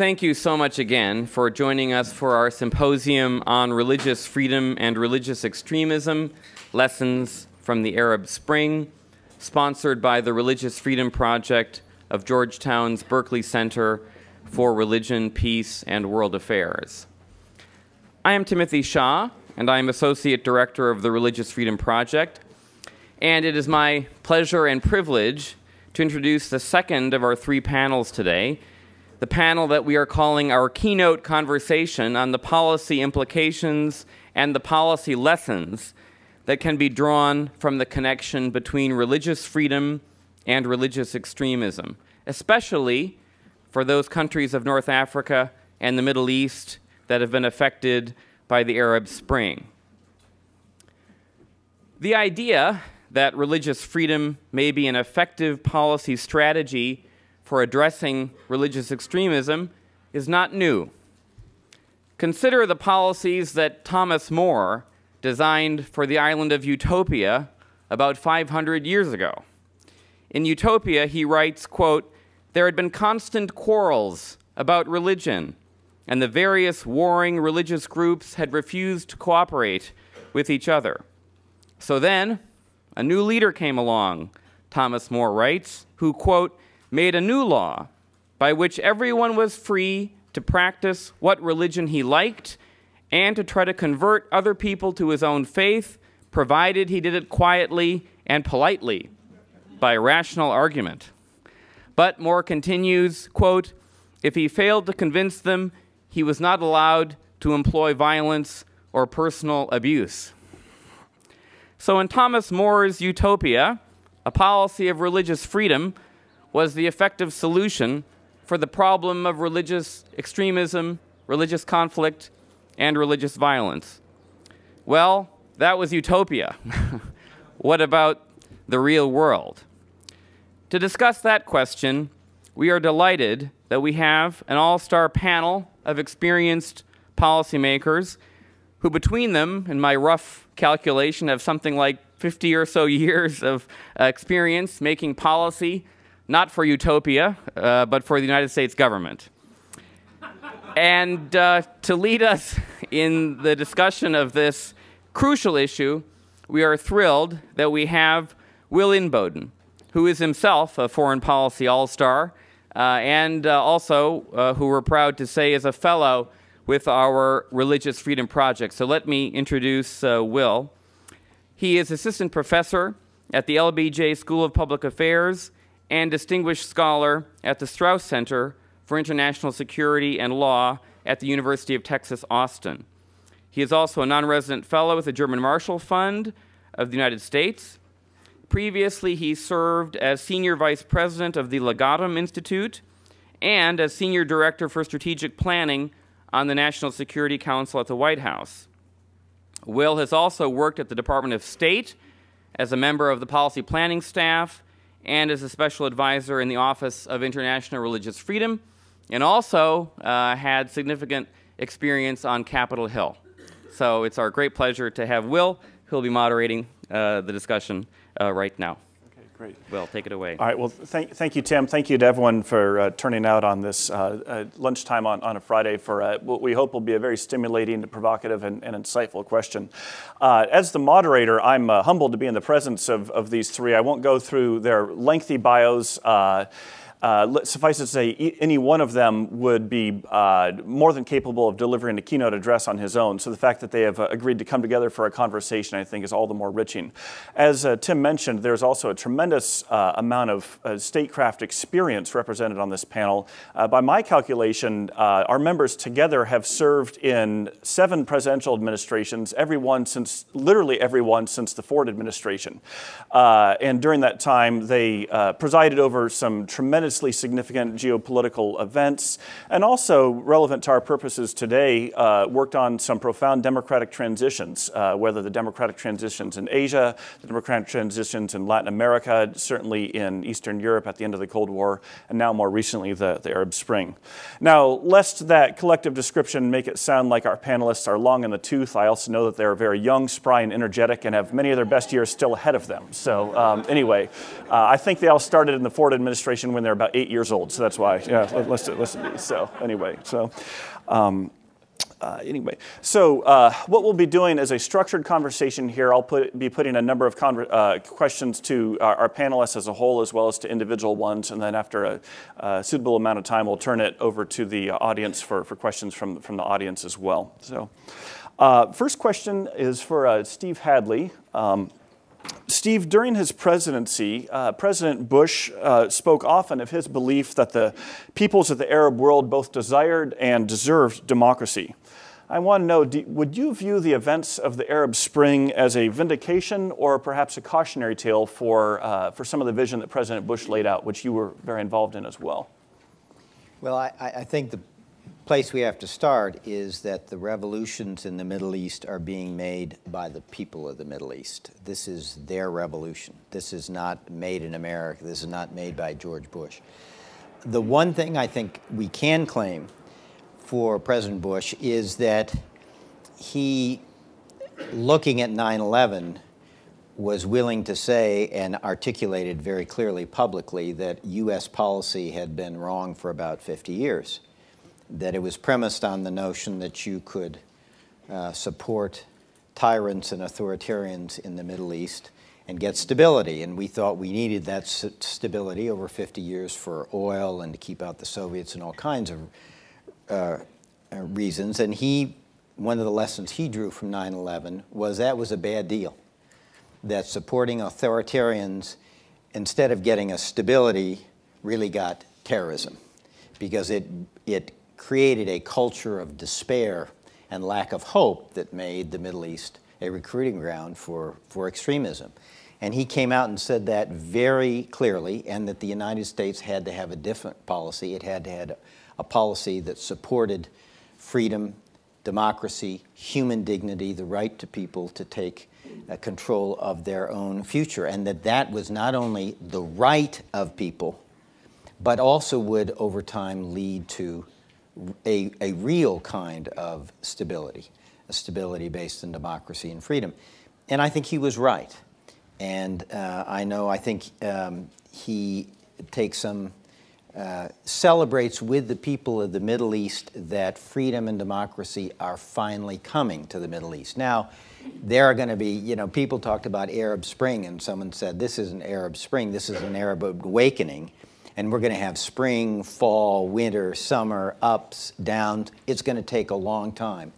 thank you so much again for joining us for our symposium on religious freedom and religious extremism, Lessons from the Arab Spring, sponsored by the Religious Freedom Project of Georgetown's Berkley Center for Religion, Peace, and World Affairs. I am Timothy Shah, and I am Associate Director of the Religious Freedom Project, and it is my pleasure and privilege to introduce the second of our three panels today, the panel that we are calling our Keynote Conversation on the policy implications and the policy lessons that can be drawn from the connection between religious freedom and religious extremism, especially for those countries of North Africa and the Middle East that have been affected by the Arab Spring. The idea that religious freedom may be an effective policy strategy for addressing religious extremism is not new. Consider the policies that Thomas More designed for the island of Utopia about 500 years ago. In Utopia, he writes, quote, "There had been constant quarrels about religion, and the various warring religious groups had refused to cooperate with each other. So then, a new leader came along," Thomas More writes, who, quote, "made a new law by which everyone was free to practice what religion he liked and to try to convert other people to his own faith, provided he did it quietly and politely by rational argument." But More continues, quote, "If he failed to convince them, he was not allowed to employ violence or personal abuse." So in Thomas More's Utopia, a policy of religious freedom was the effective solution for the problem of religious extremism, religious conflict, and religious violence. Well, that was Utopia. What about the real world? To discuss that question, we are delighted that we have an all-star panel of experienced policymakers who between them, in my rough calculation, have something like 50 or so years of experience making policy, not for Utopia, but for the United States government. And to lead us in the discussion of this crucial issue, we are thrilled that we have Will Inboden, who is himself a foreign policy all-star, and also, who we're proud to say, is a fellow with our Religious Freedom Project. So let me introduce Will. He is assistant professor at the LBJ School of Public Affairs and distinguished scholar at the Strauss Center for International Security and Law at the University of Texas, Austin. He is also a non-resident fellow with the German Marshall Fund of the United States. Previously, he served as senior vice president of the Legatum Institute and as senior director for strategic planning on the National Security Council at the White House. Will has also worked at the Department of State as a member of the policy planning staff and as a special advisor in the Office of International Religious Freedom, and also had significant experience on Capitol Hill. So it's our great pleasure to have Will, who'll be moderating the discussion right now. Great. Will, take it away. All right. Well, thank you, Tim. Thank you to everyone for turning out on this lunchtime on a Friday for what we hope will be a very stimulating, provocative, and insightful question. As the moderator, I'm humbled to be in the presence of these three. I won't go through their lengthy bios. Suffice it to say, any one of them would be more than capable of delivering a keynote address on his own. So the fact that they have agreed to come together for a conversation, I think, is all the more enriching. As Tim mentioned, there's also a tremendous amount of statecraft experience represented on this panel. By my calculation, our members together have served in 7 presidential administrations, literally every one since the Ford administration. And during that time, they presided over some tremendously significant geopolitical events, and also relevant to our purposes today, worked on some profound democratic transitions, whether the democratic transitions in Asia, the democratic transitions in Latin America, certainly in Eastern Europe at the end of the Cold War, and now more recently the Arab Spring. Now, lest that collective description make it sound like our panelists are long in the tooth, I also know that they're very young, spry, and energetic, and have many of their best years still ahead of them. So anyway, I think they all started in the Ford administration when they were about 8 years old, so that's why. Yeah, listen to these. So anyway, what we'll be doing is a structured conversation here. I'll be putting a number of questions to our panelists as a whole, as well as to individual ones, and then after a suitable amount of time, we'll turn it over to the audience for questions from the audience as well. So, first question is for Steve Hadley. Steve, during his presidency, President Bush spoke often of his belief that the peoples of the Arab world both desired and deserved democracy. I want to know, would you view the events of the Arab Spring as a vindication or perhaps a cautionary tale for some of the vision that President Bush laid out, which you were very involved in as well? Well, I think the place we have to start is that the revolutions in the Middle East are being made by the people of the Middle East. This is their revolution. This is not made in America. This is not made by George Bush. The one thing I think we can claim for President Bush is that he, looking at 9/11, was willing to say and articulated very clearly publicly that U.S. policy had been wrong for about 50 years, that it was premised on the notion that you could support tyrants and authoritarians in the Middle East and get stability. And we thought we needed that stability over 50 years for oil and to keep out the Soviets and all kinds of reasons. And one of the lessons he drew from 9/11 was that was a bad deal, that supporting authoritarians, instead of getting us stability, really got terrorism, because it created a culture of despair and lack of hope that made the Middle East a recruiting ground for extremism. And he came out and said that very clearly, and that the United States had to have a different policy. It had to have a policy that supported freedom, democracy, human dignity, the right to people to take control of their own future, and that was not only the right of people, but also would over time lead to a real kind of stability, a stability based in democracy and freedom. And I think he was right. And I think he takes celebrates with the people of the Middle East that freedom and democracy are finally coming to the Middle East. Now, there are going to be, people talked about Arab Spring, and someone said, this is an Arab Spring, this is an Arab awakening, and we're going to have spring, fall, winter, summer, ups, downs. It's going to take a long time.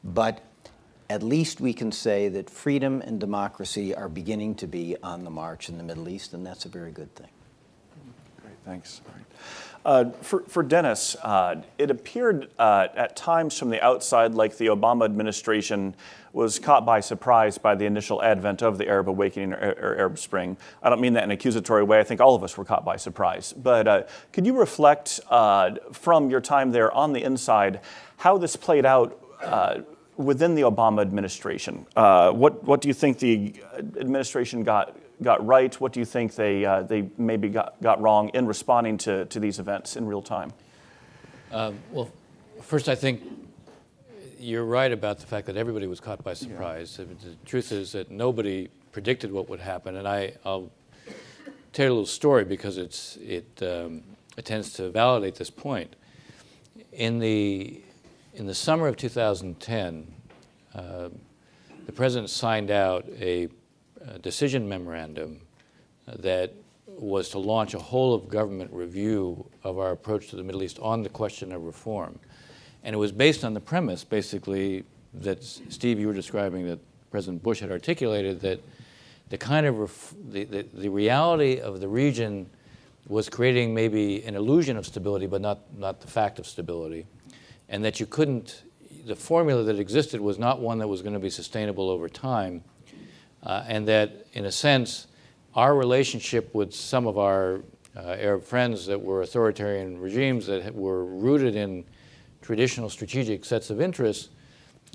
But at least we can say that freedom and democracy are beginning to be on the march in the Middle East, and that's a very good thing. Great, thanks. All right. For Dennis, it appeared at times from the outside like the Obama administration was caught by surprise by the initial advent of the Arab awakening or Arab Spring. I don't mean that in an accusatory way. I think all of us were caught by surprise. But could you reflect from your time there on the inside how this played out within the Obama administration? What do you think the administration got right? What do you think they maybe got wrong in responding to these events in real time? Well, first, I think you're right about the fact that everybody was caught by surprise. Yeah. The truth is that nobody predicted what would happen, and I'll tell you a little story because it tends to validate this point. In the summer of 2010, the president signed out a decision memorandum that was to launch a whole-of-government review of our approach to the Middle East on the question of reform. And it was based on the premise, basically, that, Steve, you were describing, that President Bush had articulated, that the kind of the reality of the region was creating maybe an illusion of stability, but not the fact of stability, and that you couldn't, the formula that existed was not one that was going to be sustainable over time, and that, in a sense, our relationship with some of our Arab friends that were authoritarian regimes that were rooted in traditional strategic sets of interests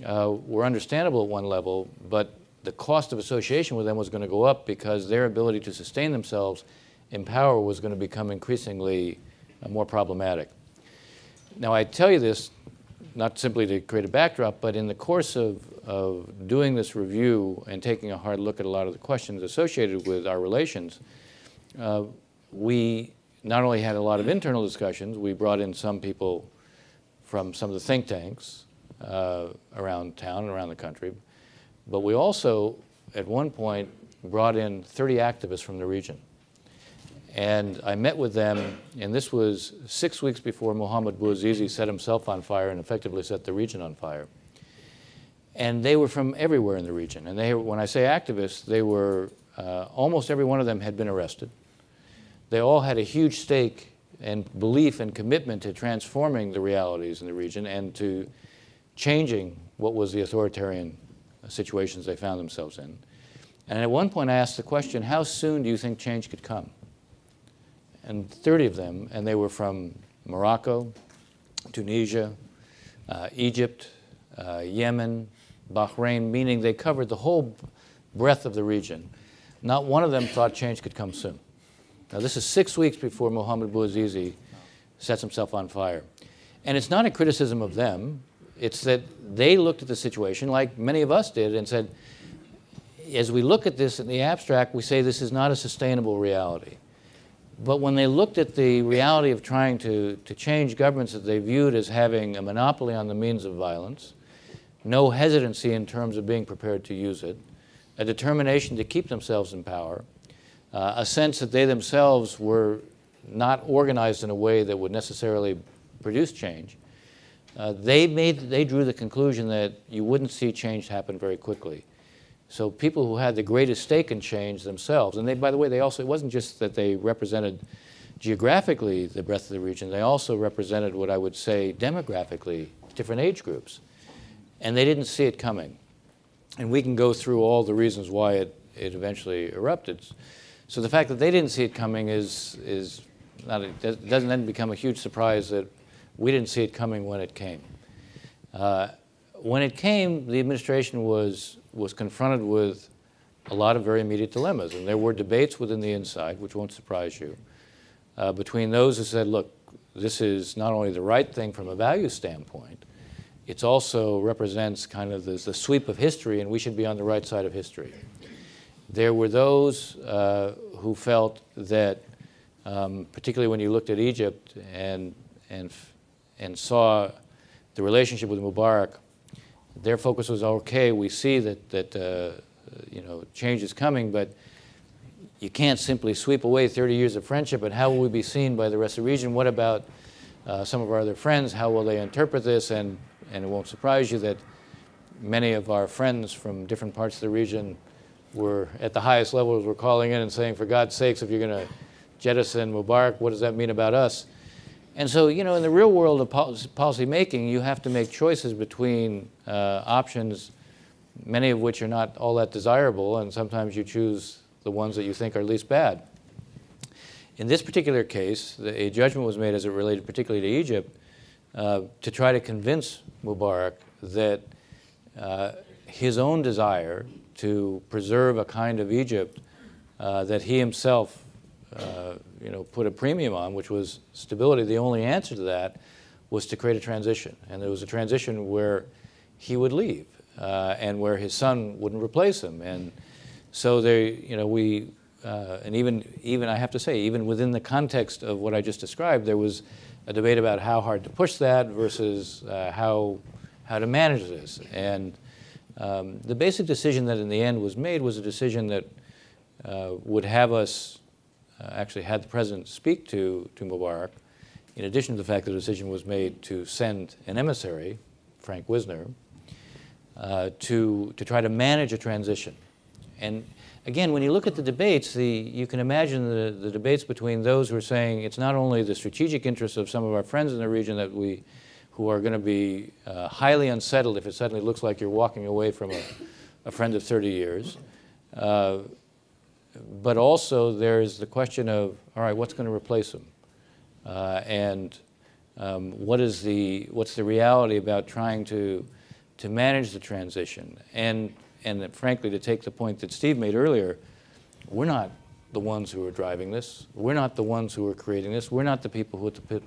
were understandable at one level, but the cost of association with them was going to go up because their ability to sustain themselves in power was going to become increasingly more problematic. Now, I tell you this not simply to create a backdrop, but in the course of doing this review and taking a hard look at a lot of the questions associated with our relations, we not only had a lot of internal discussions, we brought in some people from some of the think tanks around town and around the country, but we also, at one point, brought in 30 activists from the region. And I met with them, and this was 6 weeks before Mohammed Bouazizi set himself on fire and effectively set the region on fire. And they were from everywhere in the region. And they, when I say activists, they were, almost every one of them had been arrested. They all had a huge stake and belief and commitment to transforming the realities in the region and to changing what was the authoritarian situations they found themselves in. And at one point I asked the question, how soon do you think change could come? And 30 of them, and they were from Morocco, Tunisia, Egypt, Yemen, Bahrain, meaning they covered the whole breadth of the region. Not one of them thought change could come soon. Now this is 6 weeks before Mohammed Bouazizi sets himself on fire. And it's not a criticism of them, it's that they looked at the situation like many of us did and said, as we look at this in the abstract, we say this is not a sustainable reality. But when they looked at the reality of trying to change governments that they viewed as having a monopoly on the means of violence, no hesitancy in terms of being prepared to use it, a determination to keep themselves in power, a sense that they themselves were not organized in a way that would necessarily produce change, they drew the conclusion that you wouldn't see change happen very quickly. So people who had the greatest stake in change themselves, and they, by the way, they also, it wasn't just that they represented geographically the breadth of the region, they also represented what I would say demographically, different age groups. And they didn't see it coming. And we can go through all the reasons why it eventually erupted. So the fact that they didn't see it coming is not, it doesn't then become a huge surprise that we didn't see it coming when it came. When it came, the administration was confronted with a lot of very immediate dilemmas. And there were debates within the inside, which won't surprise you, between those who said, look, this is not only the right thing from a value standpoint, it also represents kind of the sweep of history, and we should be on the right side of history. There were those who felt that, particularly when you looked at Egypt and saw the relationship with Mubarak, their focus was, okay, we see that you know, change is coming, but you can't simply sweep away 30 years of friendship, and how will we be seen by the rest of the region? What about some of our other friends? How will they interpret this? And it won't surprise you that many of our friends from different parts of the region were at the highest levels were calling in and saying, for God's sakes, if you're going to jettison Mubarak, what does that mean about us? And so, you know, in the real world of policy making, you have to make choices between options, many of which are not all that desirable, and sometimes you choose the ones that you think are least bad. In this particular case, a judgment was made as it related particularly to Egypt to try to convince Mubarak that his own desire to preserve a kind of Egypt that he himself you know, put a premium on, which was stability, the only answer to that was to create a transition. And there was a transition where he would leave and where his son wouldn't replace him. And so there, you know, and even I have to say, even within the context of what I just described, there was a debate about how hard to push that versus how to manage this. And the basic decision that in the end was made was a decision that would have us actually had the president speak to Mubarak, in addition to the fact that the decision was made to send an emissary, Frank Wisner, to try to manage a transition. And again, when you look at the debates, you can imagine the debates between those who are saying it's not only the strategic interests of some of our friends in the region that who are going to be highly unsettled if it suddenly looks like you're walking away from a friend of 30 years, but also there's the question of, all right, what's going to replace them? What's the reality about trying to manage the transition? And frankly, to take the point that Steve made earlier, we're not the ones who are driving this. We're not the ones who are creating this. We're not the people who put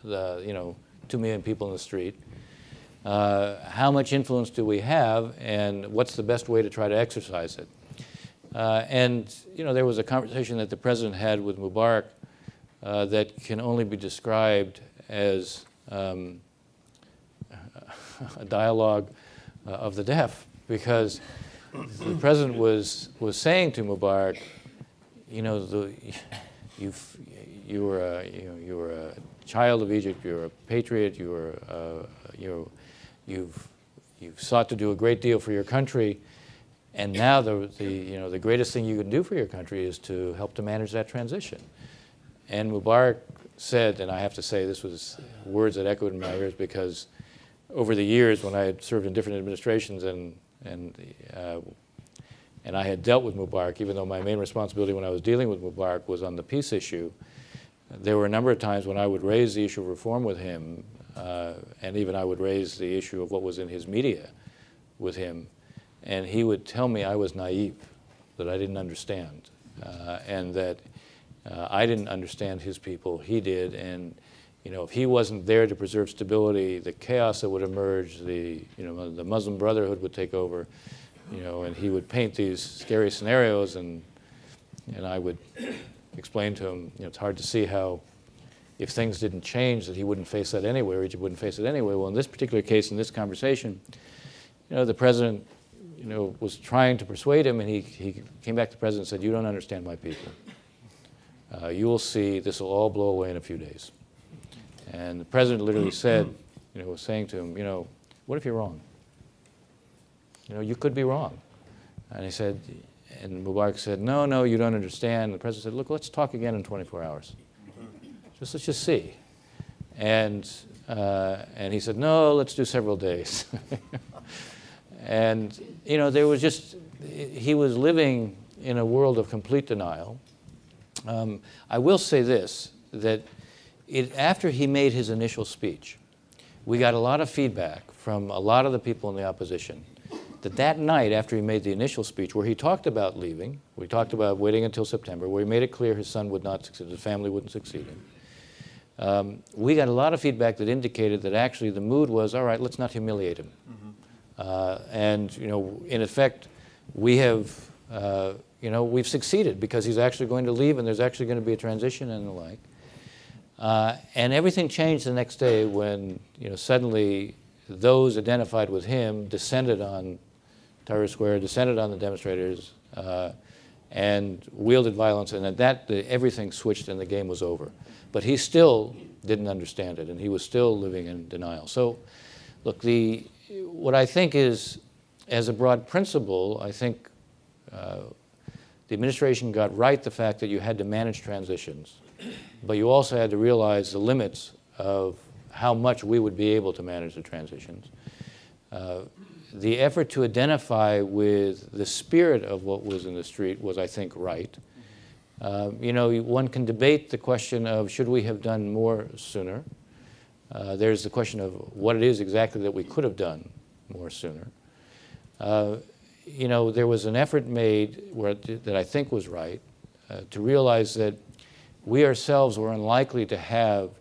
you know, 2 million people in the street. How much influence do we have, and what's the best way to try to exercise it? And you know, there was a conversation that the president had with Mubarak that can only be described as a dialogue of the deaf, because the president was saying to Mubarak, you know, you were a child of Egypt, you're a patriot, you've sought to do a great deal for your country, and now the greatest thing you can do for your country is to help to manage that transition. And Mubarak said, and I have to say this was words that echoed in my ears, because over the years when I had served in different administrations and I had dealt with Mubarak, even though my main responsibility when I was dealing with Mubarak was on the peace issue, there were a number of times when I would raise the issue of reform with him, and even I would raise the issue of what was in his media with him, and he would tell me I was naive, that I didn't understand, and that I didn't understand his people, he did, and you know, if he wasn't there to preserve stability, the chaos that would emerge, the Muslim Brotherhood would take over, you know, and he would paint these scary scenarios, and I would explain to him, you know, it's hard to see how, if things didn't change, that he wouldn't face that anyway, or Egypt wouldn't face it anyway. Well, in this particular case, in this conversation, you know, the president, you know, was trying to persuade him, and he came back to the president and said, "You don't understand my people. You will see this will all blow away in a few days." And the president literally said, you know, was saying to him, you know, what if you're wrong? You know, you could be wrong. And he said, and Mubarak said, no, you don't understand. The president said, look, let's talk again in 24 hours. Let's just see. And he said, no, let's do several days. And, you know, there was just, he was living in a world of complete denial. I will say this, that after he made his initial speech, we got a lot of feedback from a lot of the people in the opposition that night after he made the initial speech, where he talked about leaving, we talked about waiting until September, where he made it clear his son would not succeed, his family wouldn't succeed him. We got a lot of feedback that indicated that actually the mood was, all right, let's not humiliate him. And, you know, in effect, we have, you know, we've succeeded because he's actually going to leave and there's actually going to be a transition and the like. And everything changed the next day when, you know, suddenly those identified with him descended on Tahrir Square, descended on the demonstrators, and wielded violence, and at that, everything switched and the game was over. But he still didn't understand it, and he was still living in denial. So, look, what I think is, as a broad principle, I think the administration got right the fact that you had to manage transitions, but you also had to realize the limits of how much we would be able to manage the transitions. The effort to identify with the spirit of what was in the street was, I think, right. You know, one can debate the question of should we have done more sooner. There's the question of what it is exactly that we could have done more sooner. You know, there was an effort made that I think was right to realize that we ourselves were unlikely to have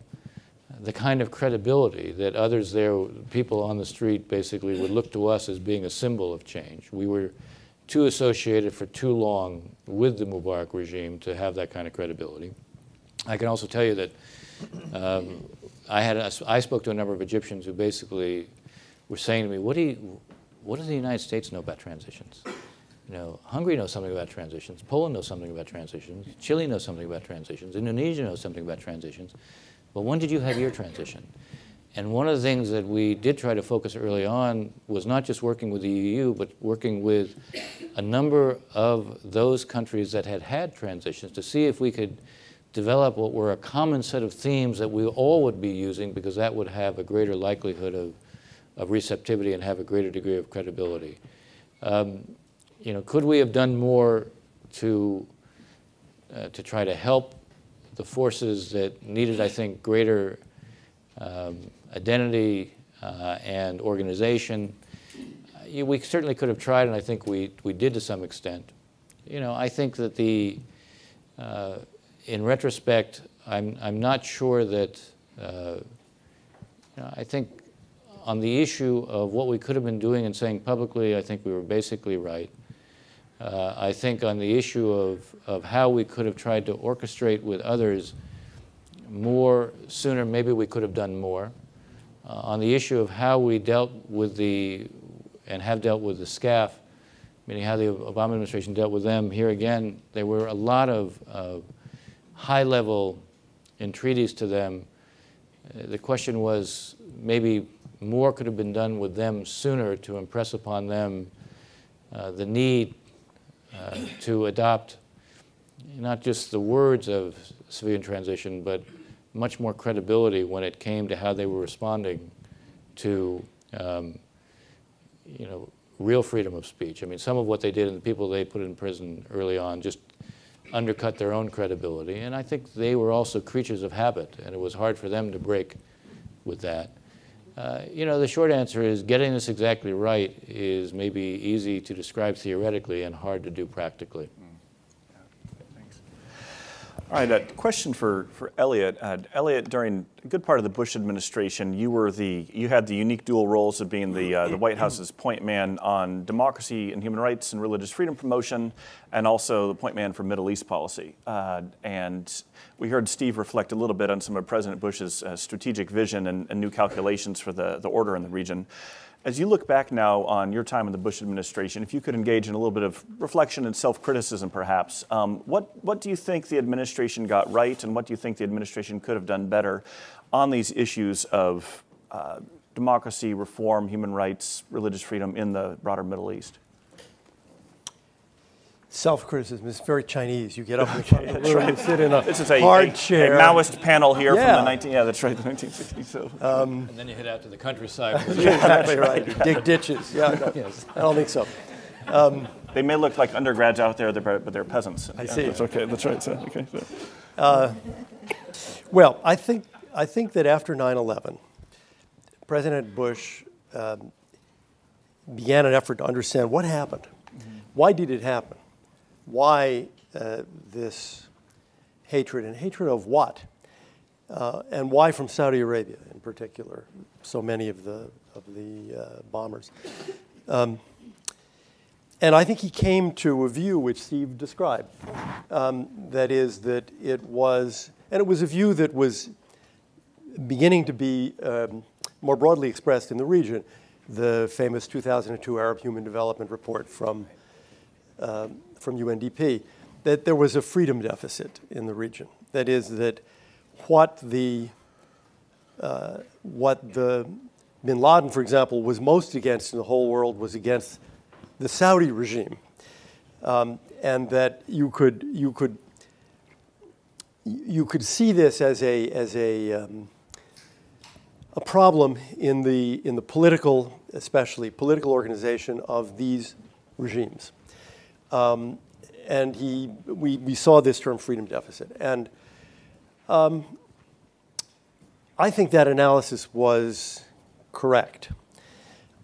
the kind of credibility that others there, people on the street basically would look to us as being a symbol of change. We were too associated for too long with the Mubarak regime to have that kind of credibility. I can also tell you that I spoke to a number of Egyptians who basically were saying to me, what does the United States know about transitions? You know, Hungary knows something about transitions, Poland knows something about transitions, Chile knows something about transitions, Indonesia knows something about transitions. But when did you have your transition? And one of the things that we did try to focus early on was not just working with the EU, but working with a number of those countries that had had transitions to see if we could develop what were a common set of themes that we all would be using, because that would have a greater likelihood of receptivity and have a greater degree of credibility. You know, could we have done more to try to help the forces that needed, I think, greater identity and organization? We certainly could have tried, and I think we did to some extent. You know, I think that in retrospect, I'm not sure that, you know, I think on the issue of what we could have been doing and saying publicly, I think we were basically right. I think on the issue of how we could have tried to orchestrate with others more sooner. Maybe we could have done more. On the issue of how we dealt with and have dealt with the SCAF, meaning how the Obama administration dealt with them, here again, there were a lot of high-level entreaties to them. The question was maybe more could have been done with them sooner to impress upon them the need to adopt not just the words of civilian transition, but much more credibility when it came to how they were responding to real freedom of speech. I mean, some of what they did and the people they put in prison early on just undercut their own credibility. And I think they were also creatures of habit, and it was hard for them to break with that. The short answer is getting this exactly right is maybe easy to describe theoretically and hard to do practically. All right, a question for Elliott. Elliott, during a good part of the Bush administration, you had the unique dual roles of being the White House's point man on democracy and human rights and religious freedom promotion, and also the point man for Middle East policy. And we heard Steve reflect a little bit on some of President Bush's strategic vision and new calculations for the order in the region. As you look back now on your time in the Bush administration, if you could engage in a little bit of reflection and self-criticism perhaps, what do you think the administration got right, and what do you think the administration could have done better on these issues of democracy, reform, human rights, religious freedom in the broader Middle East? Self-criticism is very Chinese. You get up in front of the room, you sit in a hard chair. A Maoist panel here from the that's right, the 1960s. So. And then you head out to the countryside. You're exactly right. You dig ditches. Yeah, no, yes. I don't think so. They may look like undergrads out there, but they're peasants. I see. That's okay. That's right. So, okay. Well, I think that after 9/11, President Bush began an effort to understand what happened. Mm-hmm. Why did it happen? Why this hatred, and hatred of what? And why from Saudi Arabia in particular, so many of the bombers. And I think he came to a view which Steve described. That is that it was a view that was beginning to be more broadly expressed in the region. The famous 2002 Arab Human Development Report from UNDP, that there was a freedom deficit in the region. That is, that what the bin Laden, for example, was most against in the whole world was against the Saudi regime, and that you could see this as a problem in the political, especially political organization of these regimes. And we saw this term freedom deficit. And I think that analysis was correct.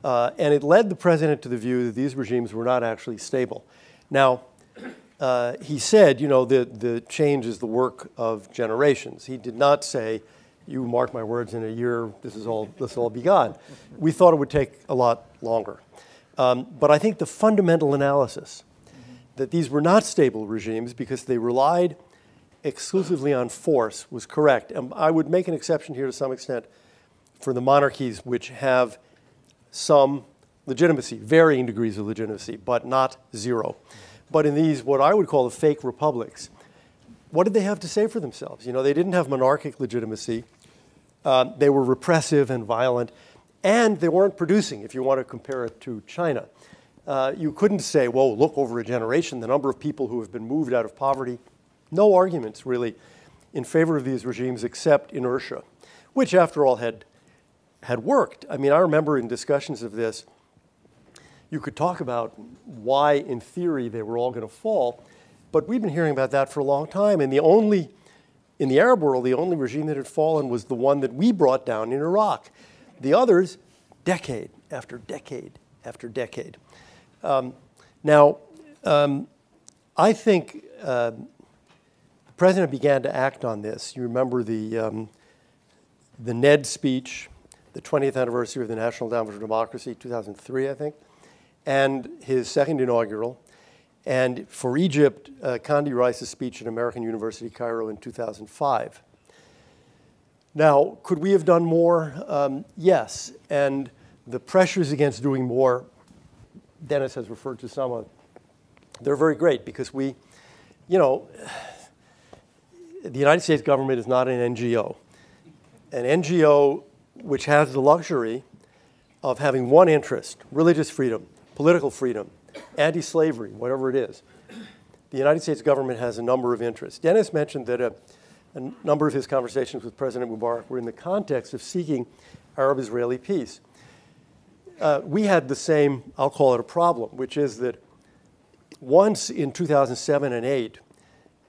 And it led the president to the view that these regimes were not actually stable. Now, he said, the change is the work of generations. He did not say, you mark my words, in a year, this will all be gone. We thought it would take a lot longer. But I think the fundamental analysis that these were not stable regimes because they relied exclusively on force was correct. And I would make an exception here to some extent for the monarchies which have some legitimacy, varying degrees of legitimacy, but not zero. But in these, what I would call the fake republics, what did they have to say for themselves? They didn't have monarchic legitimacy. They were repressive and violent, and they weren't producing, if you want to compare it to China. You couldn't say, well, look, over a generation, the number of people who have been moved out of poverty. No arguments, really, in favor of these regimes except inertia, which, after all, had worked. I mean, I remember in discussions of this, you could talk about why, in theory, they were all going to fall, but we've been hearing about that for a long time, and in the Arab world, the only regime that had fallen was the one that we brought down in Iraq. The others, decade after decade after decade. I think the president began to act on this. You remember the Ned speech, the 20th anniversary of the National Endowment for Democracy, 2003, I think, and his second inaugural. And for Egypt, Condi Rice's speech at American University, Cairo in 2005. Now, could we have done more? Yes, and the pressures against doing more, Dennis has referred to some of, they're very great because we, you know, the United States government is not an NGO. An NGO which has the luxury of having one interest, religious freedom, political freedom, anti-slavery, whatever it is. The United States government has a number of interests. Dennis mentioned that a number of his conversations with President Mubarak were in the context of seeking Arab-Israeli peace. We had the same, I'll call it a problem, which is that once in 2007 and 2008,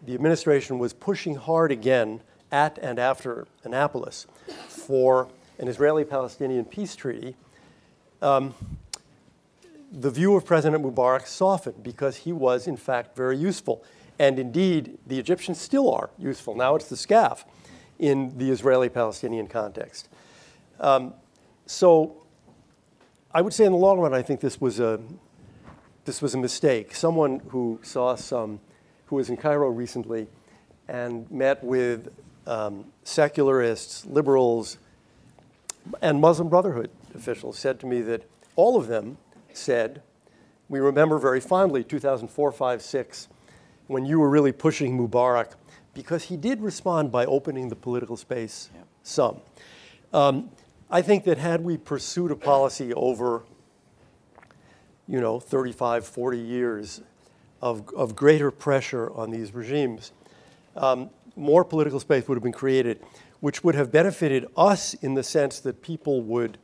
the administration was pushing hard again at and after Annapolis for an Israeli-Palestinian peace treaty. The view of President Mubarak softened because he was, in fact, very useful. And indeed, the Egyptians still are useful. Now it's the SCAF in the Israeli-Palestinian context. So I would say in the long run, I think this was a mistake. Someone who saw who was in Cairo recently and met with secularists, liberals, and Muslim Brotherhood officials said to me that all of them said, we remember very fondly 2004, 5, 6, when you were really pushing Mubarak, because he did respond by opening the political space some. I think that had we pursued a policy over, 35, 40 years of greater pressure on these regimes, more political space would have been created, which would have benefited us in the sense that people would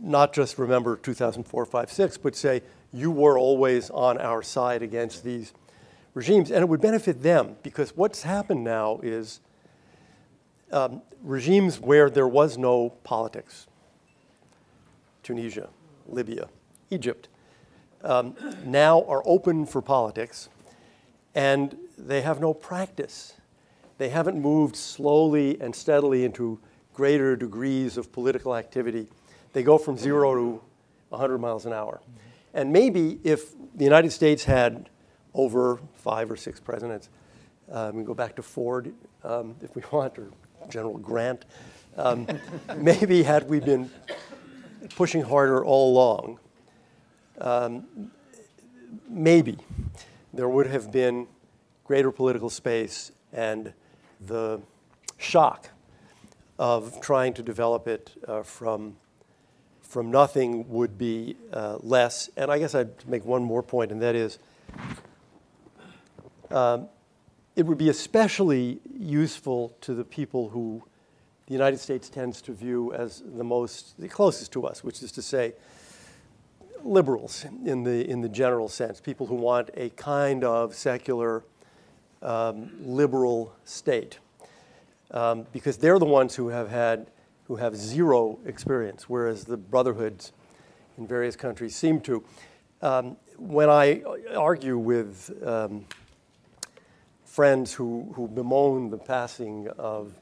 not just remember 2004, 5, 6, but say, you were always on our side against these regimes. And it would benefit them, because what's happened now is regimes where there was no politics, Tunisia, Libya, Egypt, now are open for politics, and they have no practice. They haven't moved slowly and steadily into greater degrees of political activity. They go from 0 to 100 miles an hour. And maybe if the United States had over 5 or 6 presidents, we go back to Ford if we want, or General Grant, maybe had we been pushing harder all along, maybe there would have been greater political space, and the shock of trying to develop it from nothing would be less. And I guess I'd make one more point, and that is it would be especially useful to the people who the United States tends to view as the closest to us, which is to say liberals in the general sense, people who want a kind of secular liberal state, because they're the ones who have zero experience, whereas the brotherhoods in various countries seem to. When I argue with friends who bemoan the passing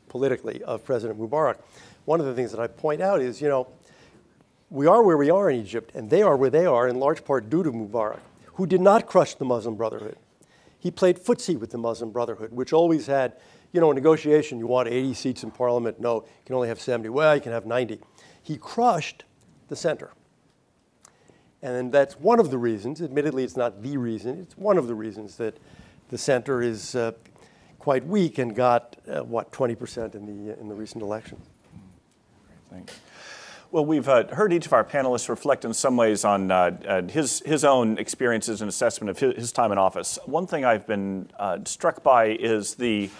politically of President Mubarak, one of the things that I point out is, we are where we are in Egypt, and they are where they are in large part due to Mubarak, who did not crush the Muslim Brotherhood. He played footsie with the Muslim Brotherhood, which always had, a negotiation, you want 80 seats in parliament. No, you can only have 70. Well, you can have 90. He crushed the center. And that's one of the reasons, admittedly it's not the reason, it's one of the reasons that the center is quite weak and got, 20% in the recent election. Thanks. Well, we've heard each of our panelists reflect in some ways on his own experiences and assessment of his time in office. One thing I've been struck by is the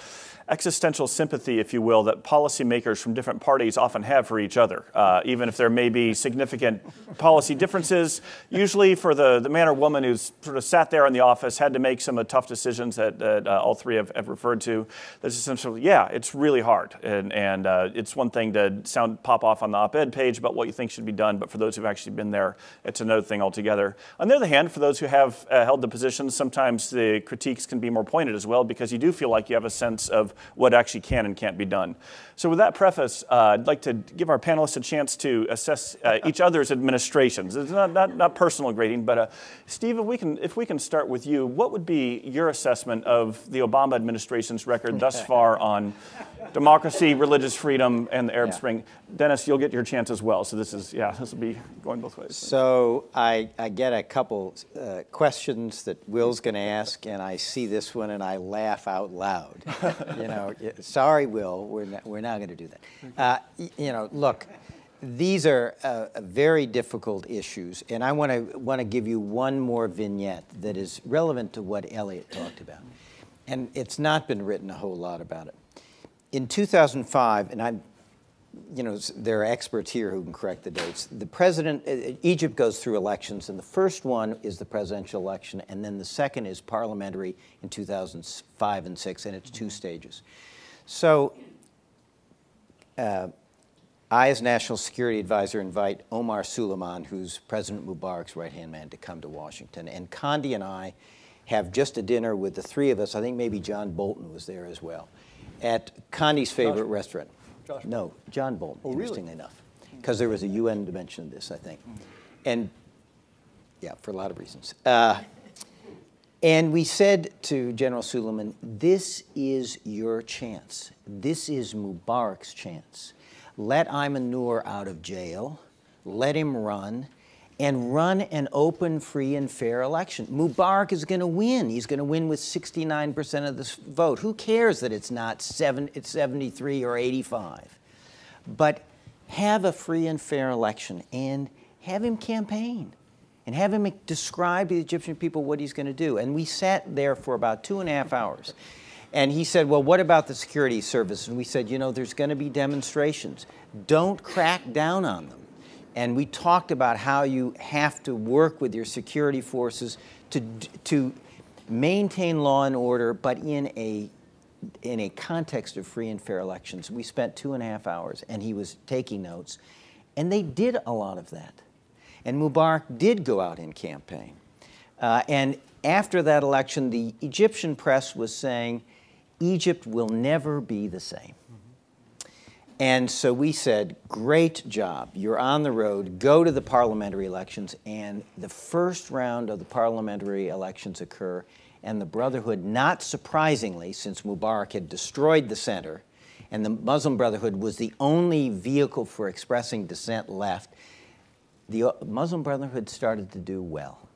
existential sympathy, if you will, that policymakers from different parties often have for each other, even if there may be significant policy differences. Usually for the man or woman who's sort of sat there in the office, had to make some of the tough decisions that all three have referred to, that's essentially, yeah, it's really hard. And it's one thing to pop off on the op-ed page about what you think should be done, but for those who've actually been there, it's another thing altogether. On the other hand, for those who have held the positions, sometimes the critiques can be more pointed as well, because you do feel like you have a sense of what actually can and can't be done. So with that preface, I'd like to give our panelists a chance to assess each other's administrations. It's not personal grading, but Steve, if we can start with you, what would be your assessment of the Obama administration's record thus far on democracy, religious freedom, and the Arab Spring? Dennis, you'll get your chance as well. So this will be going both ways. So I get a couple questions that Will's going to ask, and I see this one and I laugh out loud. Sorry, Will, we're not going to do that. Look, these are very difficult issues, and I want to give you one more vignette that is relevant to what Elliott talked about, and it's not been written a whole lot about it. In 2005, and there are experts here who can correct the dates. The president, Egypt goes through elections, and the first one is the presidential election, and then the second is parliamentary in 2005 and 6, and it's 2 stages. So I, as National Security Advisor, invite Omar Suleiman, who's President Mubarak's right-hand man, to come to Washington. And Condi and I have just a dinner with the 3 of us. I think maybe John Bolton was there as well, at Condi's favorite restaurant. Josh. No, John Bolton, oh, interestingly enough, because there was a UN dimension of this, I think. And, yeah, for a lot of reasons. And we said to General Suleiman, this is your chance. This is Mubarak's chance. Let Ayman Noor out of jail, let him run, and run an open, free, and fair election. Mubarak is going to win. He's going to win with 69% of the vote. Who cares that it's not 73 or 85? But have a free and fair election and have him campaign and have him describe to the Egyptian people what he's going to do. And we sat there for about 2.5 hours. And he said, well, what about the security service? And we said, there's going to be demonstrations. Don't crack down on them. And we talked about how you have to work with your security forces to maintain law and order, but in a context of free and fair elections. We spent 2.5 hours, and he was taking notes. And they did a lot of that. And Mubarak did go out and campaign. And after that election, the Egyptian press was saying, Egypt will never be the same. And so we said, great job. You're on the road. Go to the parliamentary elections. And the first round of the parliamentary elections occur. And the Brotherhood, not surprisingly, since Mubarak had destroyed the center, and the Muslim Brotherhood was the only vehicle for expressing dissent left, the Muslim Brotherhood started to do well.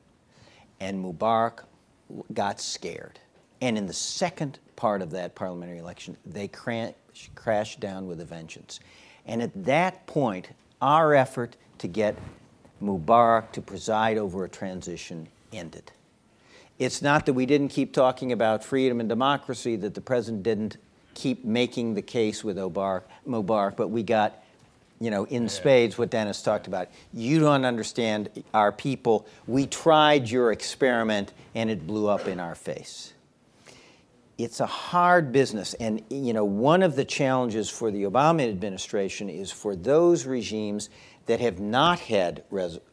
And Mubarak got scared. And in the second part of that parliamentary election, they crashed down with a vengeance. And at that point, our effort to get Mubarak to preside over a transition ended. It's not that we didn't keep talking about freedom and democracy, that the president didn't keep making the case with Mubarak, but we got, in spades what Dennis talked about. You don't understand our people. We tried your experiment, and it blew up in our face. It's a hard business, and one of the challenges for the Obama administration is for those regimes that have not had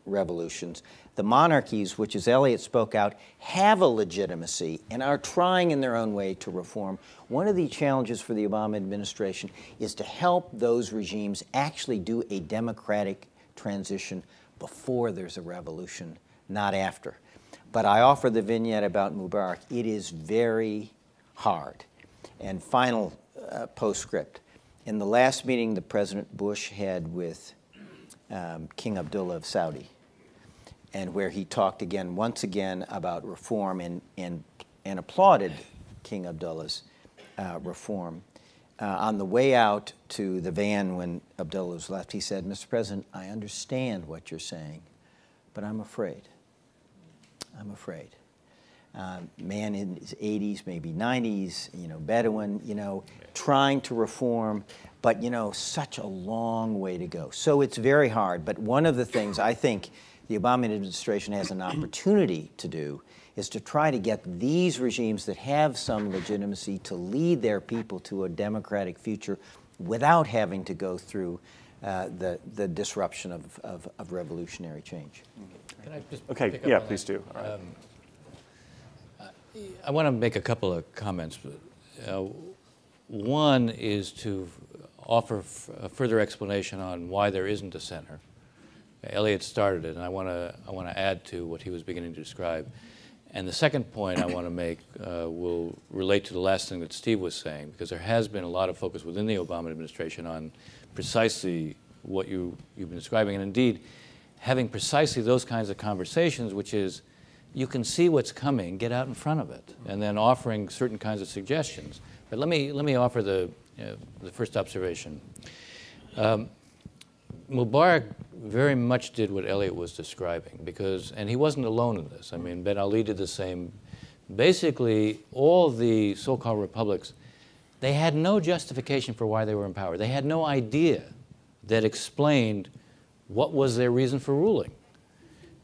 revolutions. The monarchies, which, as Elliott spoke out, have a legitimacy and are trying in their own way to reform. One of the challenges for the Obama administration is to help those regimes actually do a democratic transition before there's a revolution, not after. But I offer the vignette about Mubarak. It is very hard. And final postscript. In the last meeting that President Bush had with King Abdullah of Saudi, and where he talked once again about reform and applauded King Abdullah's reform, on the way out to the van when Abdullah was left, he said, Mr. President, I understand what you're saying, but I'm afraid. I'm afraid. Man in his 80s, maybe 90s, Bedouin, trying to reform, but, such a long way to go. So it's very hard. But one of the things I think the Obama administration has an opportunity to do is to try to get these regimes that have some legitimacy to lead their people to a democratic future without having to go through the disruption of revolutionary change. Can I just okay, pick up yeah, on please that? do. All right. I want to make a couple of comments. One is to offer a further explanation on why there isn't a center. Elliott started it, and I want to add to what he was beginning to describe. And the second point I want to make will relate to the last thing that Steve was saying, because there has been a lot of focus within the Obama administration on precisely what you've been describing, and indeed having precisely those kinds of conversations, which is you can see what's coming, get out in front of it, and then offering certain kinds of suggestions. But let me offer the first observation. Mubarak very much did what Elliott was describing, and he wasn't alone in this. I mean, Ben Ali did the same. Basically, all the so-called republics, they had no justification for why they were in power. They had no idea that explained what was their reason for ruling.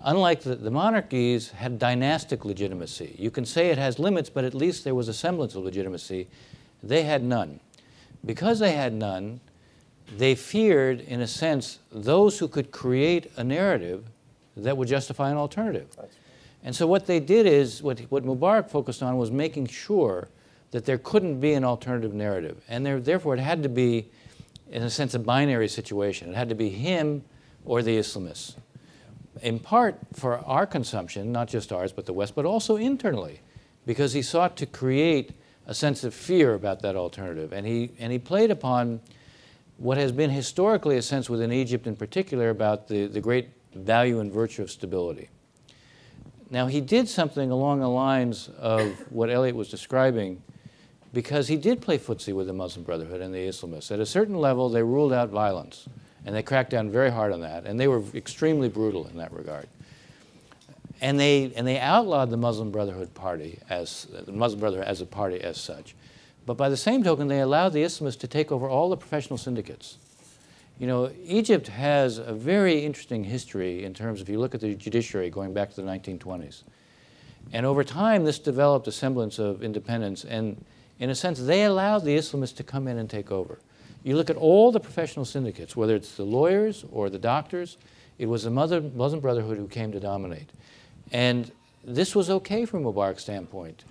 Unlike the monarchies had dynastic legitimacy. You can say it has limits, but at least there was a semblance of legitimacy. They had none. Because they had none, they feared, in a sense, those who could create a narrative that would justify an alternative. And so what they did is, what Mubarak focused on was making sure that there couldn't be an alternative narrative. And therefore it had to be, in a sense, a binary situation. It had to be him or the Islamists. In part for our consumption, not just ours, but the West, but also internally, because he sought to create a sense of fear about that alternative. And he played upon what has been historically a sense within Egypt in particular about the great value and virtue of stability. Now, he did something along the lines of what Elliott was describing, because he did play footsie with the Muslim Brotherhood and the Islamists. At a certain level, they ruled out violence, and they cracked down very hard on that, and they were extremely brutal in that regard. And they outlawed the Muslim Brotherhood party as a party as such. But by the same token, they allowed the Islamists to take over all the professional syndicates. You know, Egypt has a very interesting history in terms of, if you look at the judiciary going back to the 1920s. And over time, this developed a semblance of independence. And in a sense, they allowed the Islamists to come in and take over. You look at all the professional syndicates, whether it's the lawyers or the doctors, it was the Muslim Brotherhood who came to dominate. And this was okay from Mubarak's standpoint,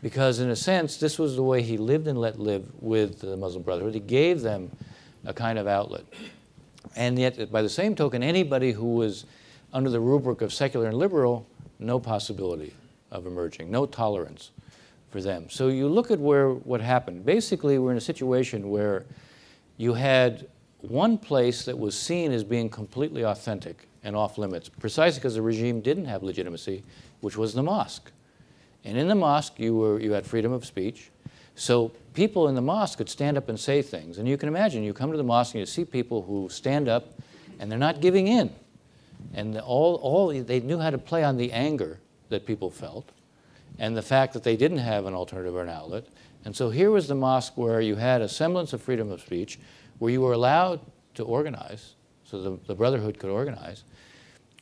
because in a sense, this was the way he lived and let live with the Muslim Brotherhood. He gave them a kind of outlet. And yet, by the same token, anybody who was under the rubric of secular and liberal, no possibility of emerging, no tolerance for them. So you look at what happened. Basically, we're in a situation where you had one place that was seen as being completely authentic and off limits, precisely because the regime didn't have legitimacy, which was the mosque. And in the mosque, you had freedom of speech. So people in the mosque could stand up and say things. And you can imagine, you come to the mosque and you see people who stand up and they're not giving in. And they knew how to play on the anger that people felt and the fact that they didn't have an alternative or an outlet. And so here was the mosque where you had a semblance of freedom of speech, where you were allowed to organize, so the Brotherhood could organize,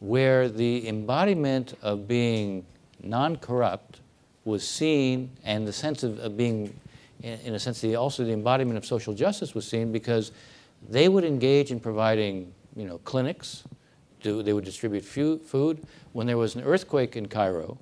where the embodiment of being non-corrupt was seen, and the sense of being, in a sense, also the embodiment of social justice was seen, because they would engage in providing, clinics. They would distribute food. When there was an earthquake in Cairo,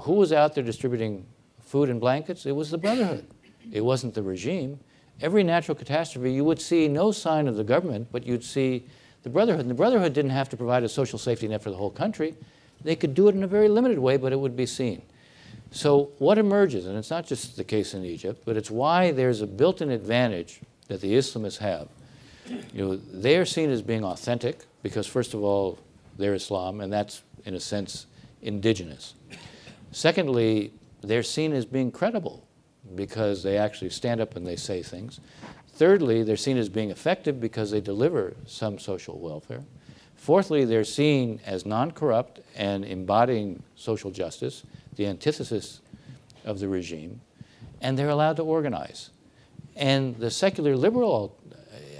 who was out there distributing food and blankets? It was the Brotherhood. It wasn't the regime. Every natural catastrophe, you would see no sign of the government, but you'd see the Brotherhood. And the Brotherhood didn't have to provide a social safety net for the whole country. They could do it in a very limited way, but it would be seen. So what emerges, and it's not just the case in Egypt, but it's why there's a built-in advantage that the Islamists have. They are seen as being authentic because, first of all, they're Islam, and that's, in a sense, indigenous. Secondly, they're seen as being credible because they actually stand up and they say things. Thirdly, they're seen as being effective because they deliver some social welfare. Fourthly, they're seen as non-corrupt and embodying social justice, the antithesis of the regime, and they're allowed to organize. And the secular liberal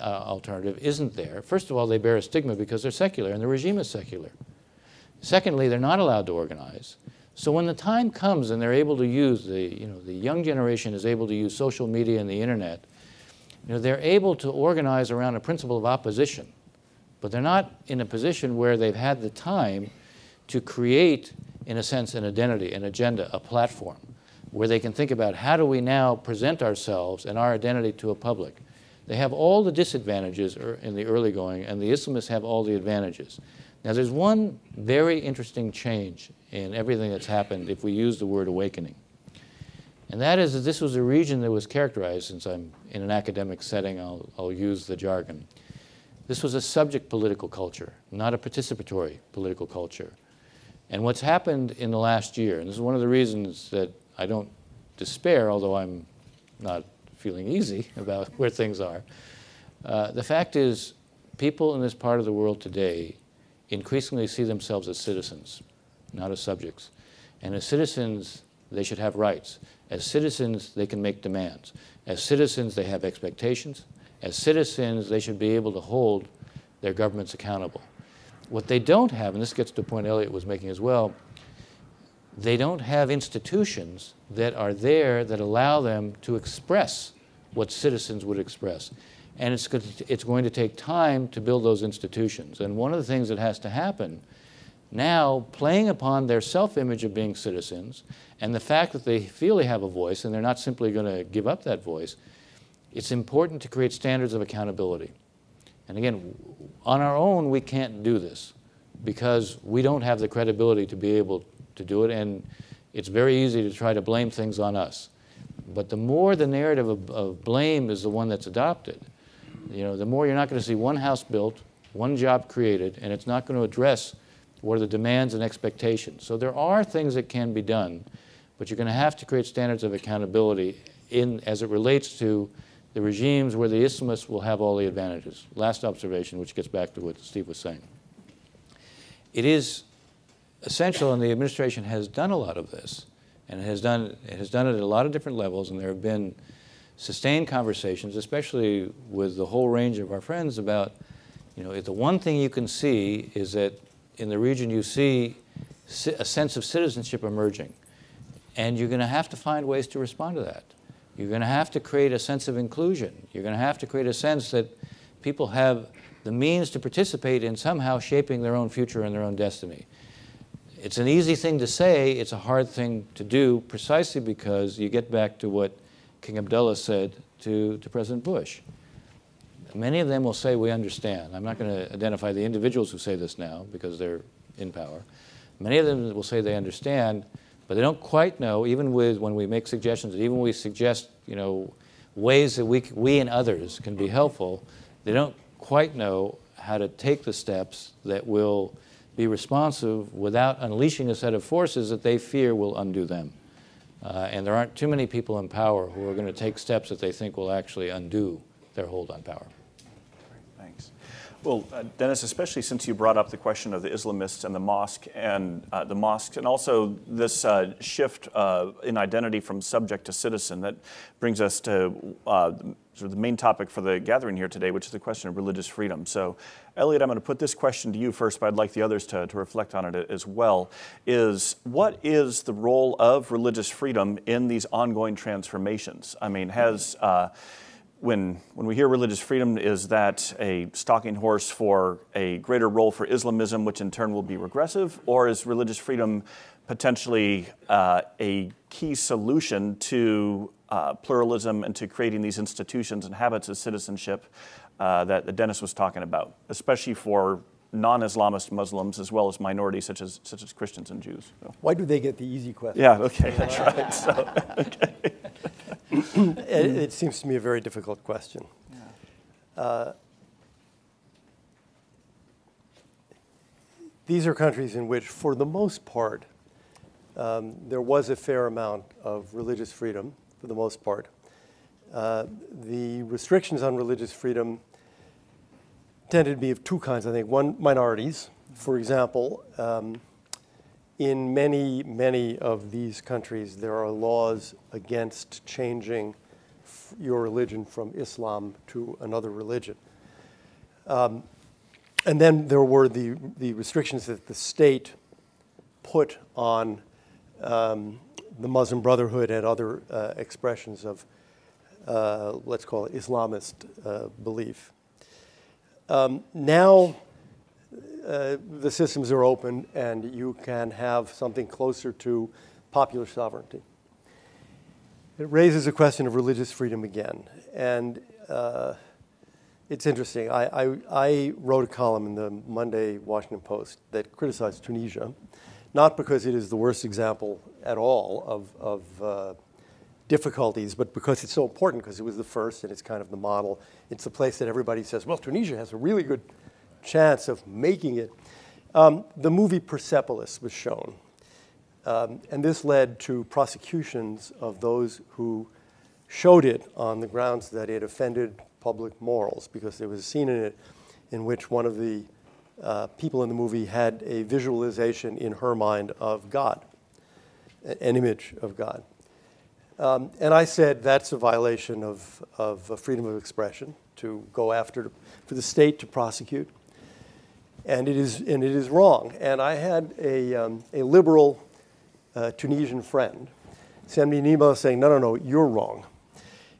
alternative isn't there. First of all, they bear a stigma because they're secular, and the regime is secular. Secondly, they're not allowed to organize. So when the time comes and they're able to use, the young generation is able to use social media and the internet, they're able to organize around a principle of opposition. But they're not in a position where they've had the time to create, in a sense, an identity, an agenda, a platform. where they can think about how do we now present ourselves and our identity to a public. They have all the disadvantages in the early going, and the Islamists have all the advantages. Now, there's one very interesting change in everything that's happened if we use the word awakening. And that is that this was a region that was characterized, since I'm in an academic setting, I'll use the jargon. This was a subject political culture, not a participatory political culture. And what's happened in the last year, and this is one of the reasons that I don't despair, although I'm not feeling easy about where things are, the fact is people in this part of the world today increasingly see themselves as citizens, not as subjects. And as citizens, they should have rights. As citizens, they can make demands. As citizens, they have expectations. As citizens, they should be able to hold their governments accountable. What they don't have, and this gets to a point Elliott was making as well, they don't have institutions that are there that allow them to express what citizens would express. And it's going to take time to build those institutions. And one of the things that has to happen now, playing upon their self-image of being citizens and the fact that they feel they have a voice and they're not simply going to give up that voice, it's important to create standards of accountability. And again, on our own, we can't do this because we don't have the credibility to be able to do it, and it's very easy to try to blame things on us. But the more the narrative of blame is the one that's adopted, the more you're not going to see one house built, one job created, and it's not going to address what are the demands and expectations. So there are things that can be done, but you're going to have to create standards of accountability as it relates to the regimes where the Islamists will have all the advantages. Last observation, which gets back to what Steve was saying. It is essential, and the administration has done a lot of this, and it has done it at a lot of different levels, and there have been sustained conversations, especially with the whole range of our friends about, the one thing you can see is that in the region you see a sense of citizenship emerging, and you're going to have to find ways to respond to that. You're going to have to create a sense of inclusion. You're going to have to create a sense that people have the means to participate in somehow shaping their own future and their own destiny. It's an easy thing to say, it's a hard thing to do, precisely because you get back to what King Abdullah said to President Bush. Many of them will say, we understand. I'm not going to identify the individuals who say this now because they're in power. Many of them will say they understand, but they don't quite know, even when we make suggestions, even when we suggest ways that we and others can be helpful, they don't quite know how to take the steps that will be responsive without unleashing a set of forces that they fear will undo them. And there aren't too many people in power who are going to take steps that they think will actually undo their hold on power. Thanks. Well, Dennis, especially since you brought up the question of the Islamists and the mosques, and also this shift in identity from subject to citizen, that brings us to sort of the main topic for the gathering here today, which is the question of religious freedom. So, Elliott, I'm going to put this question to you first, but I'd like the others to reflect on it as well. What is the role of religious freedom in these ongoing transformations? I mean, when we hear religious freedom, is that a stalking horse for a greater role for Islamism, which in turn will be regressive, or is religious freedom potentially a key solution to pluralism and to creating these institutions and habits of citizenship that Dennis was talking about, especially for non-Islamist Muslims as well as minorities such as Christians and Jews? So. Why do they get the easy question? Yeah, okay, that's right. So, okay. It seems to me a very difficult question. Yeah. These are countries in which, for the most part, there was a fair amount of religious freedom, for the most part. The restrictions on religious freedom tended to be of two kinds, I think. One, minorities. For example, in many of these countries, there are laws against changing your religion from Islam to another religion. And then there were the restrictions that the state put on the Muslim Brotherhood and other expressions of, let's call it Islamist belief. Now the systems are open and you can have something closer to popular sovereignty. It raises a question of religious freedom again. And it's interesting. I wrote a column in the Monday Washington Post that criticized Tunisia, not because it is the worst example at all of difficulties, but because it's so important, because it was the first and it's kind of the model. It's the place that everybody says, well, Tunisia has a really good chance of making it. The movie Persepolis was shown. And this led to prosecutions of those who showed it on the grounds that it offended public morals, because there was a scene in it in which one of the people in the movie had a visualization in her mind of God, an image of God. And I said that's a violation of freedom of expression to go after, for the state to prosecute. And it is wrong. And I had a liberal Tunisian friend send me an email saying, no, you're wrong.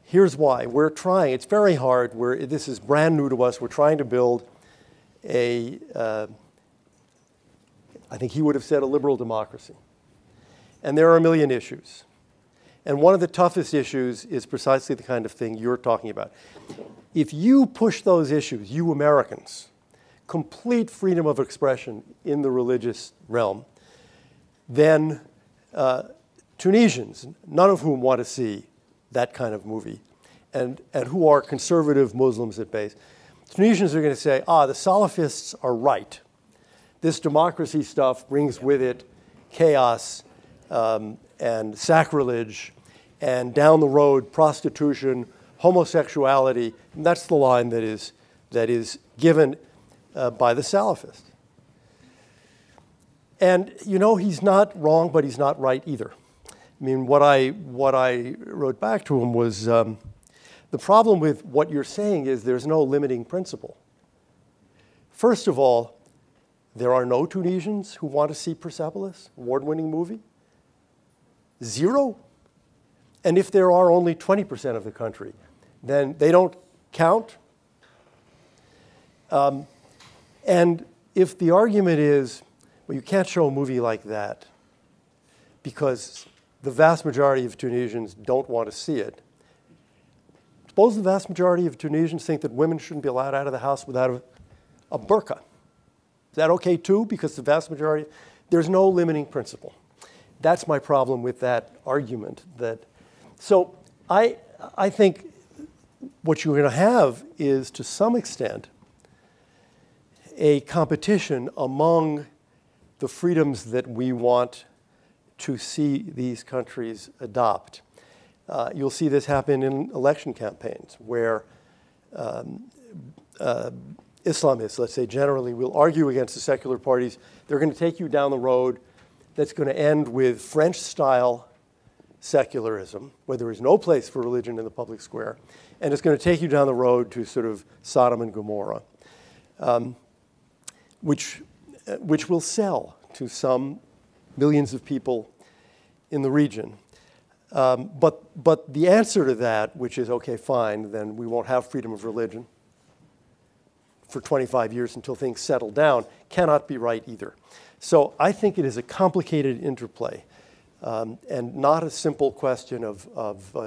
Here's why. We're trying. It's very hard. This is brand new to us. We're trying to build I think he would have said a liberal democracy. And there are a million issues. And one of the toughest issues is precisely the kind of thing you're talking about. If you push those issues, you Americans, complete freedom of expression in the religious realm, then Tunisians, none of whom want to see that kind of movie, and who are conservative Muslims at base, Tunisians are going to say, the Salafists are right. This democracy stuff brings with it chaos and sacrilege, and down the road, prostitution, homosexuality. And that's the line that is given by the Salafists. And he's not wrong, but he's not right either. I mean, what I wrote back to him was the problem with what you're saying is there's no limiting principle. First of all, there are no Tunisians who want to see Persepolis, award-winning movie. 0. And if there are only 20% of the country, then they don't count. And if the argument is, well, you can't show a movie like that because the vast majority of Tunisians don't want to see it, suppose the vast majority of Tunisians think that women shouldn't be allowed out of the house without a burqa. Is that okay too? Because the vast majority, there's no limiting principle. That's my problem with that argument. So I think what you're going to have is, to some extent, a competition among the freedoms that we want to see these countries adopt. You'll see this happen in election campaigns where Islamists, let's say generally, will argue against the secular parties. They're going to take you down the road that's going to end with French-style secularism, where there is no place for religion in the public square, and it's going to take you down the road to sort of Sodom and Gomorrah, which will sell to some millions of people in the region. But the answer to that, which is, okay, fine, then we won't have freedom of religion for 25 years until things settle down, cannot be right either. So I think it is a complicated interplay and not a simple question of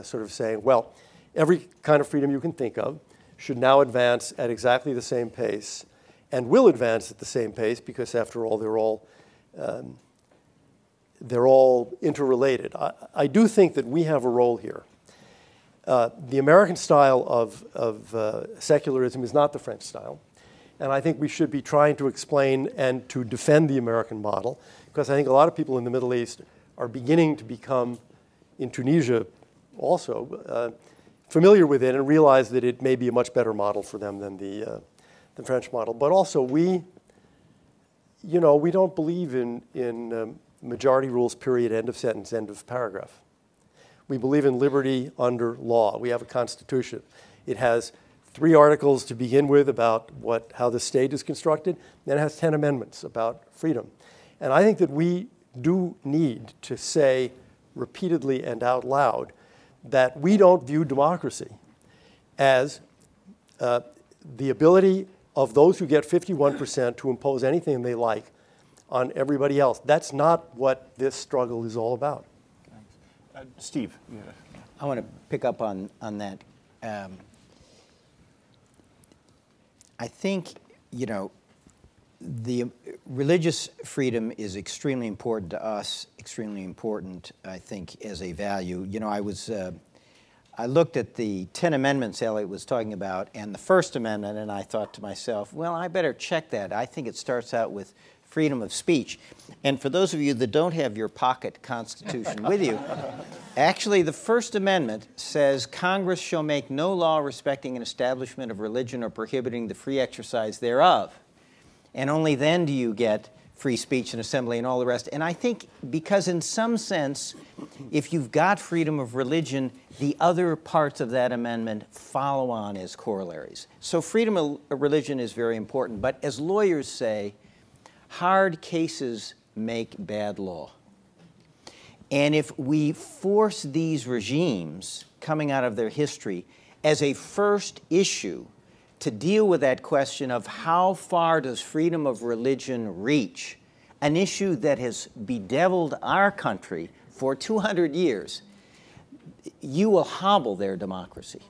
sort of saying, well, every kind of freedom you can think of should now advance at exactly the same pace and will advance at the same pace because, after all, they're all interrelated. I do think that we have a role here. The American style of secularism is not the French style. And I think we should be trying to explain and to defend the American model, because I think a lot of people in the Middle East are beginning to become, in Tunisia also, familiar with it and realize that it may be a much better model for them than the French model. But also we don't believe in majority rules, period, end of sentence, end of paragraph. We believe in liberty under law. We have a constitution. It has 3 articles to begin with about how the state is constructed, then it has 10 amendments about freedom. And I think that we do need to say repeatedly and out loud that we don't view democracy as the ability of those who get 51% to impose anything they like on everybody else. That's not what this struggle is all about. Steve. I want to pick up on that. I think, you know, the religious freedom is extremely important to us, extremely important, I think, as a value. You know, I looked at the 10 amendments Elliott was talking about and the First Amendment, and I thought to myself, well, I better check that. I think it starts out with freedom of speech. And for those of you that don't have your pocket Constitution with you, actually the First Amendment says Congress shall make no law respecting an establishment of religion or prohibiting the free exercise thereof. And only then do you get free speech and assembly and all the rest. And I think because in some sense, if you've got freedom of religion, the other parts of that amendment follow on as corollaries. So freedom of religion is very important. But as lawyers say, hard cases make bad law. And if we force these regimes coming out of their history as a first issue to deal with that question of how far does freedom of religion reach, an issue that has bedeviled our country for 200 years, you will hobble their democracy.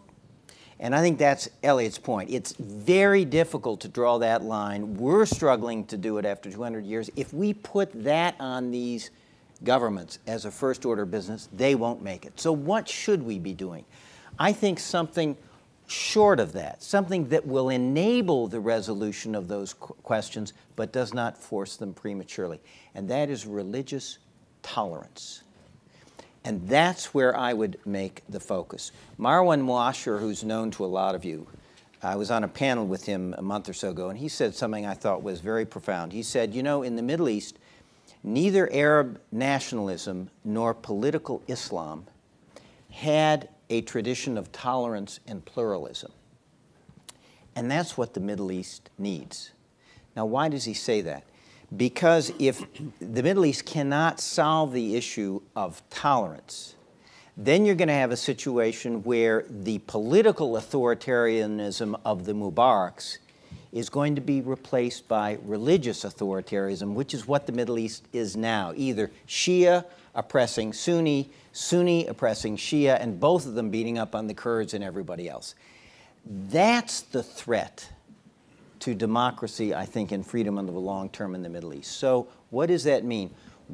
And I think that's Elliott's point. It's very difficult to draw that line. We're struggling to do it after 200 years. If we put that on these governments as a first order business, they won't make it. So what should we be doing? I think something short of that, something that will enable the resolution of those questions but does not force them prematurely. And that is religious tolerance. And that's where I would make the focus. Marwan Muasher, who's known to a lot of you, I was on a panel with him a month or so ago, and he said something I thought was very profound. He said, you know, in the Middle East, neither Arab nationalism nor political Islam had a tradition of tolerance and pluralism. And that's what the Middle East needs. Now, why does he say that? Because if the Middle East cannot solve the issue of tolerance, then you're going to have a situation where the political authoritarianism of the Mubaraks is going to be replaced by religious authoritarianism, which is what the Middle East is now, either Shia oppressing Sunni, Sunni oppressing Shia, and both of them beating up on the Kurds and everybody else. That's the threat to democracy, I think, and freedom in the long term in the Middle East. So what does that mean?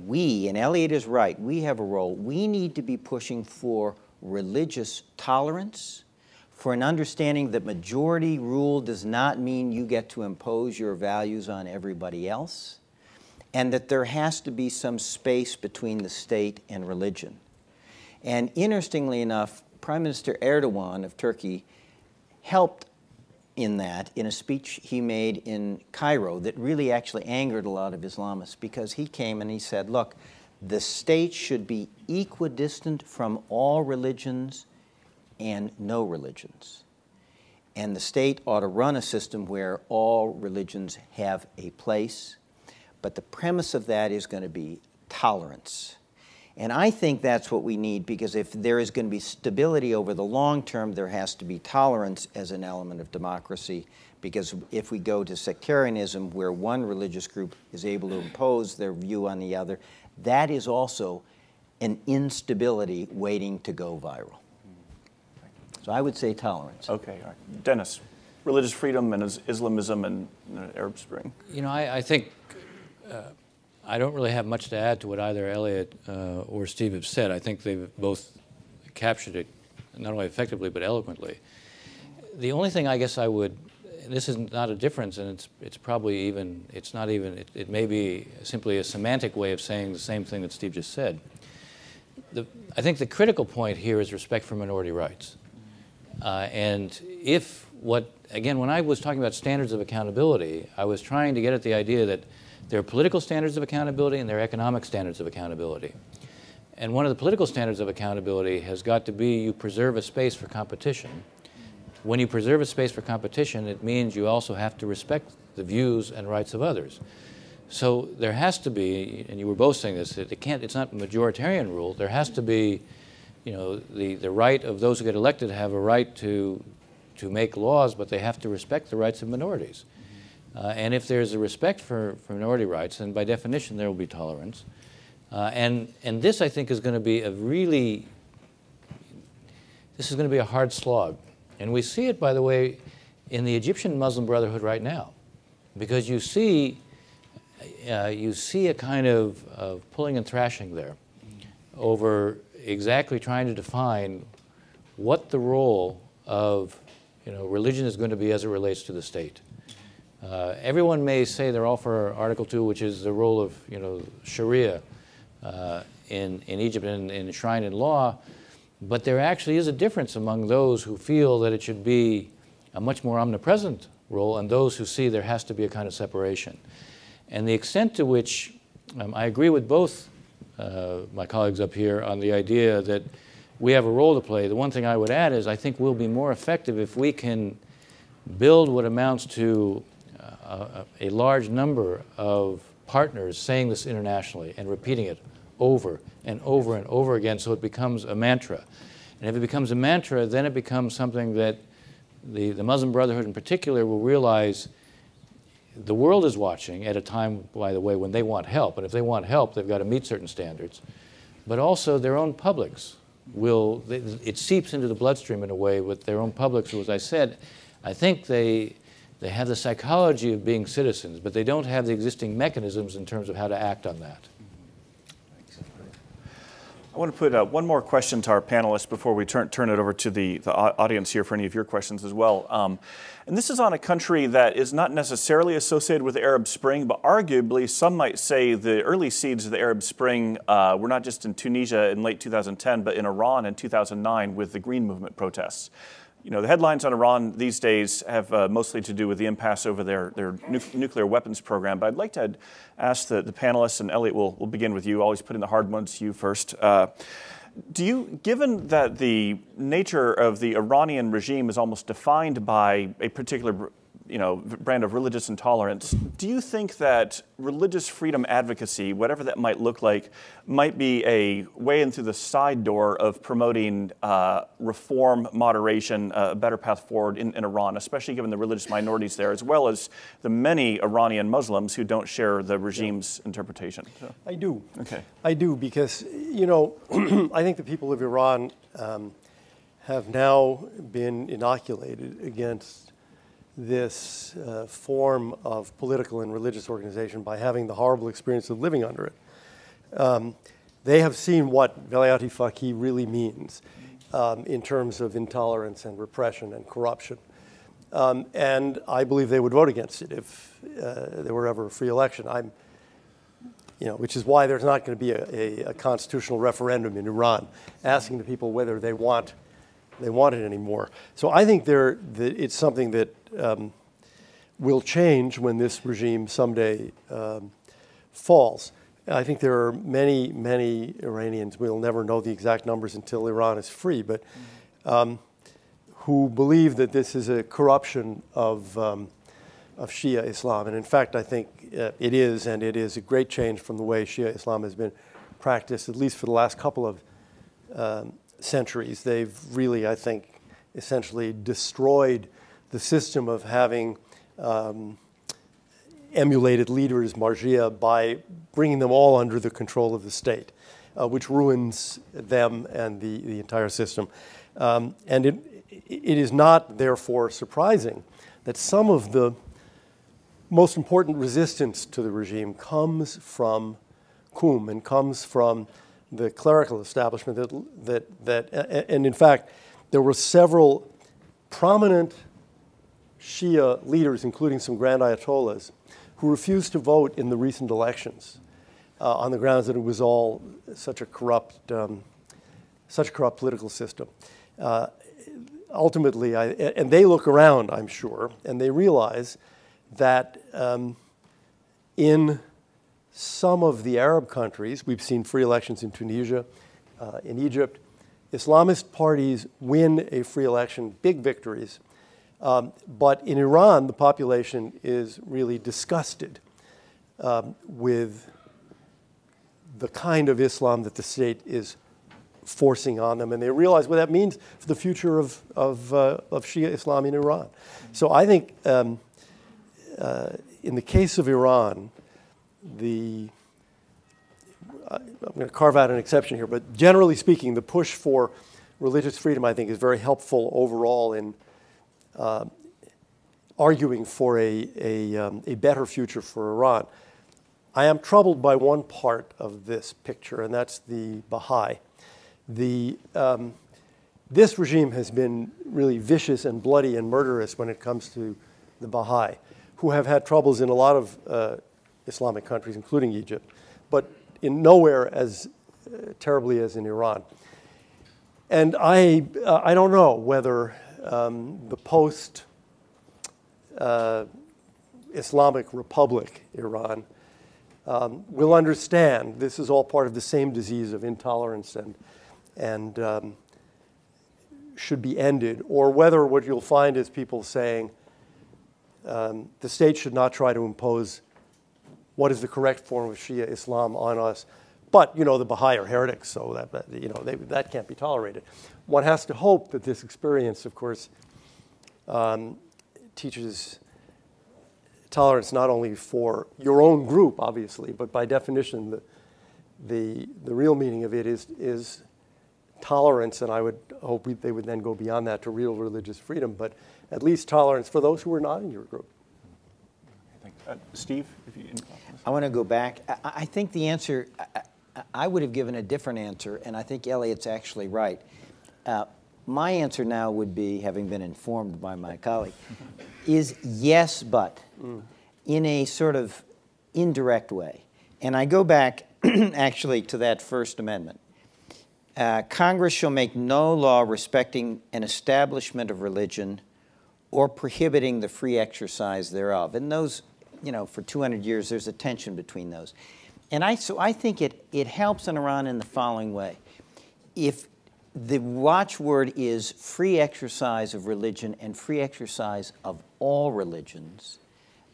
We, and Elliott is right, we have a role. We need to be pushing for religious tolerance, for an understanding that majority rule does not mean you get to impose your values on everybody else, and that there has to be some space between the state and religion. And interestingly enough, Prime Minister Erdogan of Turkey helped in that in a speech he made in Cairo that really actually angered a lot of Islamists, because he came and he said, look, the state should be equidistant from all religions and no religions. And the state ought to run a system where all religions have a place. But the premise of that is going to be tolerance. And I think that's what we need, because if there is going to be stability over the long term, there has to be tolerance as an element of democracy. Because if we go to sectarianism, where one religious group is able to impose their view on the other, that is also an instability waiting to go viral. So I would say tolerance. Okay, all right. Dennis, religious freedom and Islamism and Arab Spring. You know, I think I don't really have much to add to what either Elliott or Steve have said. I think they've both captured it not only effectively but eloquently. The only thing I guess I would, this is not a difference, and it's probably even, it's not even, it may be simply a semantic way of saying the same thing that Steve just said. I think the critical point here is respect for minority rights. And if again, when I was talking about standards of accountability, I was trying to get at the idea that there are political standards of accountability and there are economic standards of accountability. And one of the political standards of accountability has got to be you preserve a space for competition. When you preserve a space for competition, it means you also have to respect the views and rights of others. So there has to be, and you were both saying this, it's not a majoritarian rule. There has to be, you know, the right of those who get elected have a right to make laws, but they have to respect the rights of minorities. And if there's a respect for minority rights, then by definition there will be tolerance. And this, I think, is going to be a really, this is going to be a hard slog. And we see it, by the way, in the Egyptian Muslim Brotherhood right now, because you see a kind of pulling and thrashing there over exactly trying to define what the role of religion is going to be as it relates to the state. Everyone may say they're all for Article 2, which is the role of Sharia in Egypt and enshrined in law, but there actually is a difference among those who feel that it should be a much more omnipresent role and those who see there has to be a kind of separation. And the extent to which I agree with both my colleagues up here on the idea that we have a role to play. The one thing I would add is I think we'll be more effective if we can build what amounts to a large number of partners saying this internationally and repeating it over and over and over again so it becomes a mantra. And if it becomes a mantra, then it becomes something that the Muslim Brotherhood in particular will realize the world is watching at a time, by the way, when they want help. And if they want help, they've got to meet certain standards. But also their own publics it seeps into the bloodstream in a way with their own publics who, as I said, I think they have the psychology of being citizens, but they don't have the existing mechanisms in terms of how to act on that. I want to put one more question to our panelists before we turn it over to the audience here for any of your questions as well. And this is on a country that is not necessarily associated with the Arab Spring, but arguably some might say the early seeds of the Arab Spring were not just in Tunisia in late 2010, but in Iran in 2009 with the Green Movement protests. The headlines on Iran these days have mostly to do with the impasse over their nuclear weapons program. But I'd like to ask the panelists, and Elliott, we'll begin with you, always putting the hard ones to you first. Given that the nature of the Iranian regime is almost defined by a particular brand of religious intolerance, do you think that religious freedom advocacy, whatever that might look like, might be a way into the side door of promoting reform, moderation, a better path forward in Iran, especially given the religious minorities there, as well as the many Iranian Muslims who don't share the regime's interpretation? So. I do. Okay. I do because, I think the people of Iran have now been inoculated against this form of political and religious organization by having the horrible experience of living under it. They have seen what Velayat-e Faqih really means in terms of intolerance and repression and corruption. And I believe they would vote against it if there were ever a free election. Which is why there's not going to be a constitutional referendum in Iran asking the people whether they want it anymore. So I think it's something that will change when this regime someday falls. I think there are many, many Iranians, we'll never know the exact numbers until Iran is free, but who believe that this is a corruption of Shia Islam. And in fact, I think it is, and it is a great change from the way Shia Islam has been practiced, at least for the last couple of centuries. They've really, I think, essentially destroyed the system of having emulated leaders, marjia, by bringing them all under the control of the state, which ruins them and the entire system. And it is not, therefore, surprising that some of the most important resistance to the regime comes from Qum and comes from the clerical establishment and in fact, there were several prominent Shia leaders, including some grand ayatollahs, who refused to vote in the recent elections on the grounds that it was all such a corrupt political system. Ultimately, and they look around, I'm sure, and they realize that in some of the Arab countries, we've seen free elections in Tunisia, in Egypt, Islamist parties win a free election, big victories. But in Iran, the population is really disgusted with the kind of Islam that the state is forcing on them, and they realize what that means for the future of Shia Islam in Iran. So I think in the case of Iran, I'm going to carve out an exception here, but generally speaking, the push for religious freedom, I think, is very helpful overall in arguing for a better future for Iran. I am troubled by one part of this picture, and that's the Baha'i. This regime has been really vicious and bloody and murderous when it comes to the Baha'i, who have had troubles in a lot of Islamic countries, including Egypt, but in nowhere as terribly as in Iran. And I don't know whether the post-Islamic Republic, Iran, will understand this is all part of the same disease of intolerance and should be ended, or whether what you'll find is people saying the state should not try to impose what is the correct form of Shia Islam on us. But, the Baha'i are heretics, so that can't be tolerated. One has to hope that this experience, of course, teaches tolerance not only for your own group, obviously, but by definition, the real meaning of it is tolerance, and I would hope they would then go beyond that to real religious freedom, but at least tolerance for those who are not in your group. Steve, if you... I want to go back. I think the answer, I would have given a different answer, and I think Elliott's actually right. My answer now would be, having been informed by my colleague, is yes, but in a sort of indirect way. And I go back actually to that First Amendment. Congress shall make no law respecting an establishment of religion or prohibiting the free exercise thereof. And those, for 200 years, there's a tension between those. And so I think it helps in Iran in the following way. If the watchword is free exercise of religion and free exercise of all religions,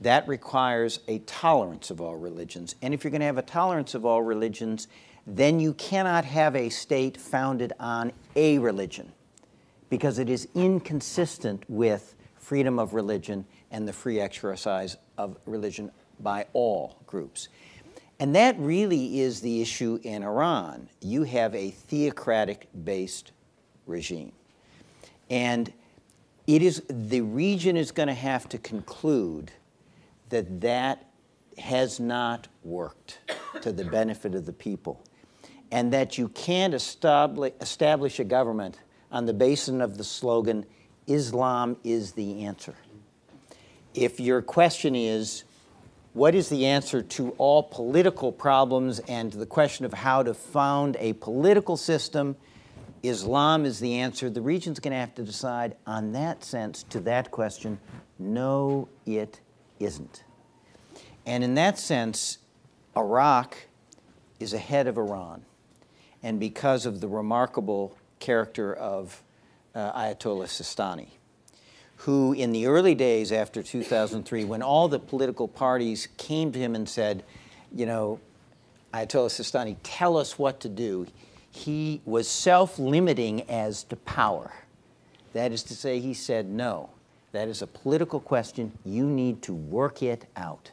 that requires a tolerance of all religions. And if you're going to have a tolerance of all religions, then you cannot have a state founded on a religion, because it is inconsistent with freedom of religion and the free exercise of religion by all groups. And that really is the issue in Iran. You have a theocratic-based regime. And the region is going to have to conclude that that has not worked to the benefit of the people, and that you can't establish a government on the basis of the slogan, Islam is the answer. If your question is, what is the answer to all political problems and to the question of how to found a political system, Islam is the answer, the region's going to have to decide on that sense to that question, no, it isn't. And in that sense, Iraq is ahead of Iran. And because of the remarkable character of Ayatollah Sistani, who in the early days after 2003, when all the political parties came to him and said, Ayatollah Sistani, tell us what to do, he was self-limiting as to power. That is to say, he said, no, that is a political question. You need to work it out.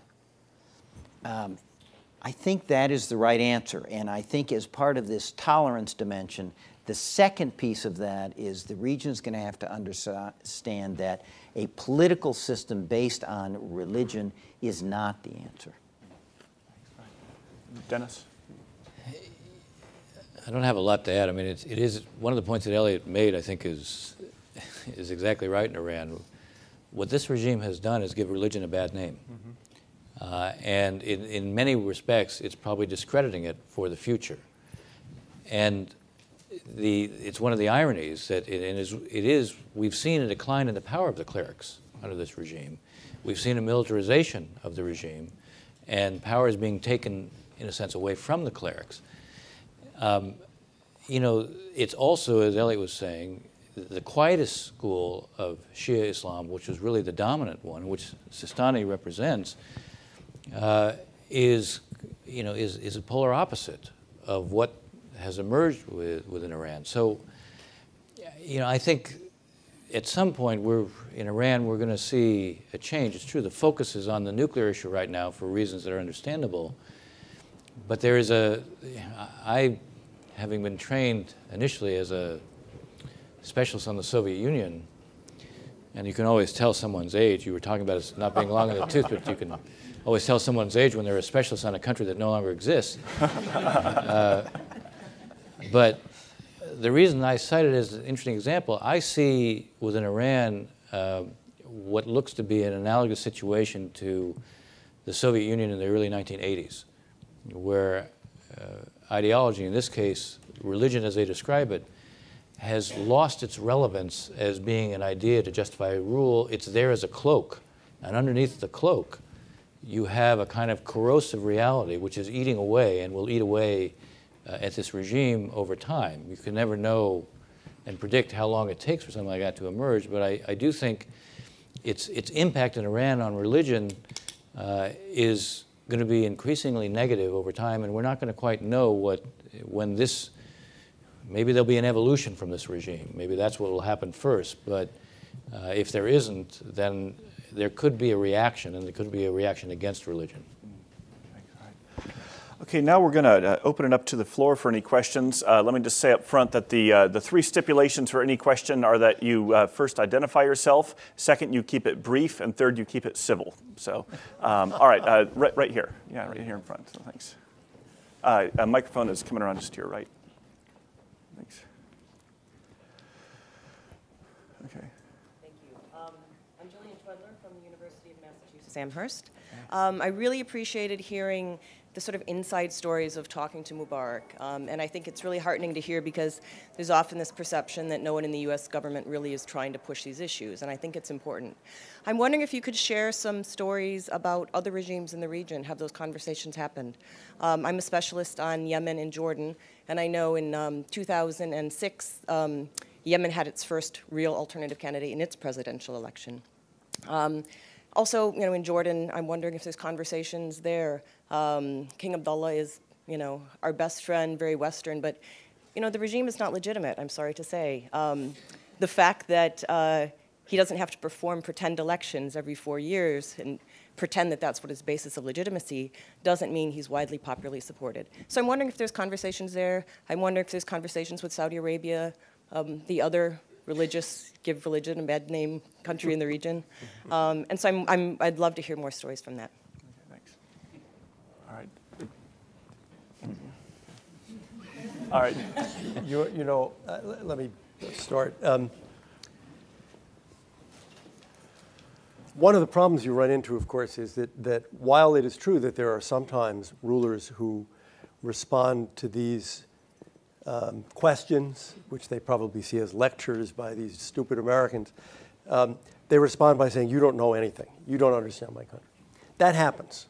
I think that is the right answer. And I think as part of this tolerance dimension, the second piece of that is the region is going to have to understand that a political system based on religion is not the answer. Dennis? I don't have a lot to add. I mean, it is one of the points that Elliott made, I think, is exactly right in Iran. What this regime has done is give religion a bad name. Mm-hmm. And in many respects, it's probably discrediting it for the future. And it's one of the ironies that we've seen a decline in the power of the clerics under this regime. We've seen a militarization of the regime, and power is being taken, in a sense, away from the clerics. It's also, as Elliott was saying, the quietest school of Shia Islam, which is really the dominant one, which Sistani represents, is a polar opposite of what has emerged within Iran. So, I think at some point in Iran we're going to see a change. It's true the focus is on the nuclear issue right now for reasons that are understandable, but there is having been trained initially as a specialists on the Soviet Union, and you can always tell someone's age. You were talking about it not being long in the tooth, but you can always tell someone's age when they're a specialist on a country that no longer exists. But the reason I cited it as an interesting example, I see within Iran what looks to be an analogous situation to the Soviet Union in the early 1980s, where ideology, in this case, religion as they describe it, has lost its relevance as being an idea to justify a rule. It's there as a cloak. And underneath the cloak, you have a kind of corrosive reality which is eating away and will eat away at this regime over time. You can never know and predict how long it takes for something like that to emerge, but I do think its impact in Iran on religion is going to be increasingly negative over time, and we're not going to quite know when this, maybe there'll be an evolution from this regime. Maybe that's what will happen first, but if there isn't, then there could be a reaction, and there could be a reaction against religion. Okay, now we're going to open it up to the floor for any questions. Let me just say up front that the three stipulations for any question are that you first identify yourself, second you keep it brief, and third you keep it civil. So, all right, right here. Yeah, right here in front. So thanks. A microphone is coming around just to your right. Thanks. Okay. Thank you. I'm Jillian Twedler from the University of Massachusetts Amherst. I really appreciated hearing the sort of inside stories of talking to Mubarak. And I think it's really heartening to hear because there's often this perception that no one in the US government really is trying to push these issues, and I think it's important. I'm wondering if you could share some stories about other regimes in the region. Have those conversations happened? I'm a specialist on Yemen and Jordan, and I know in 2006, Yemen had its first real alternative candidate in its presidential election. Also, in Jordan, I'm wondering if there's conversations there. King Abdullah is, our best friend, very Western, but, the regime is not legitimate, I'm sorry to say. The fact that he doesn't have to perform pretend elections every 4 years and pretend that that's what his basis of legitimacy doesn't mean he's widely popularly supported. So I'm wondering if there's conversations there. I'm wondering if there's conversations with Saudi Arabia, the other give religion a bad name country in the region. And so I'd love to hear more stories from that. Okay, thanks. All right. All right. Let me start. One of the problems you run into, of course, is that while it is true that there are sometimes rulers who respond to these questions, which they probably see as lectures by these stupid Americans, they respond by saying, you don't know anything. You don't understand my country. That happens.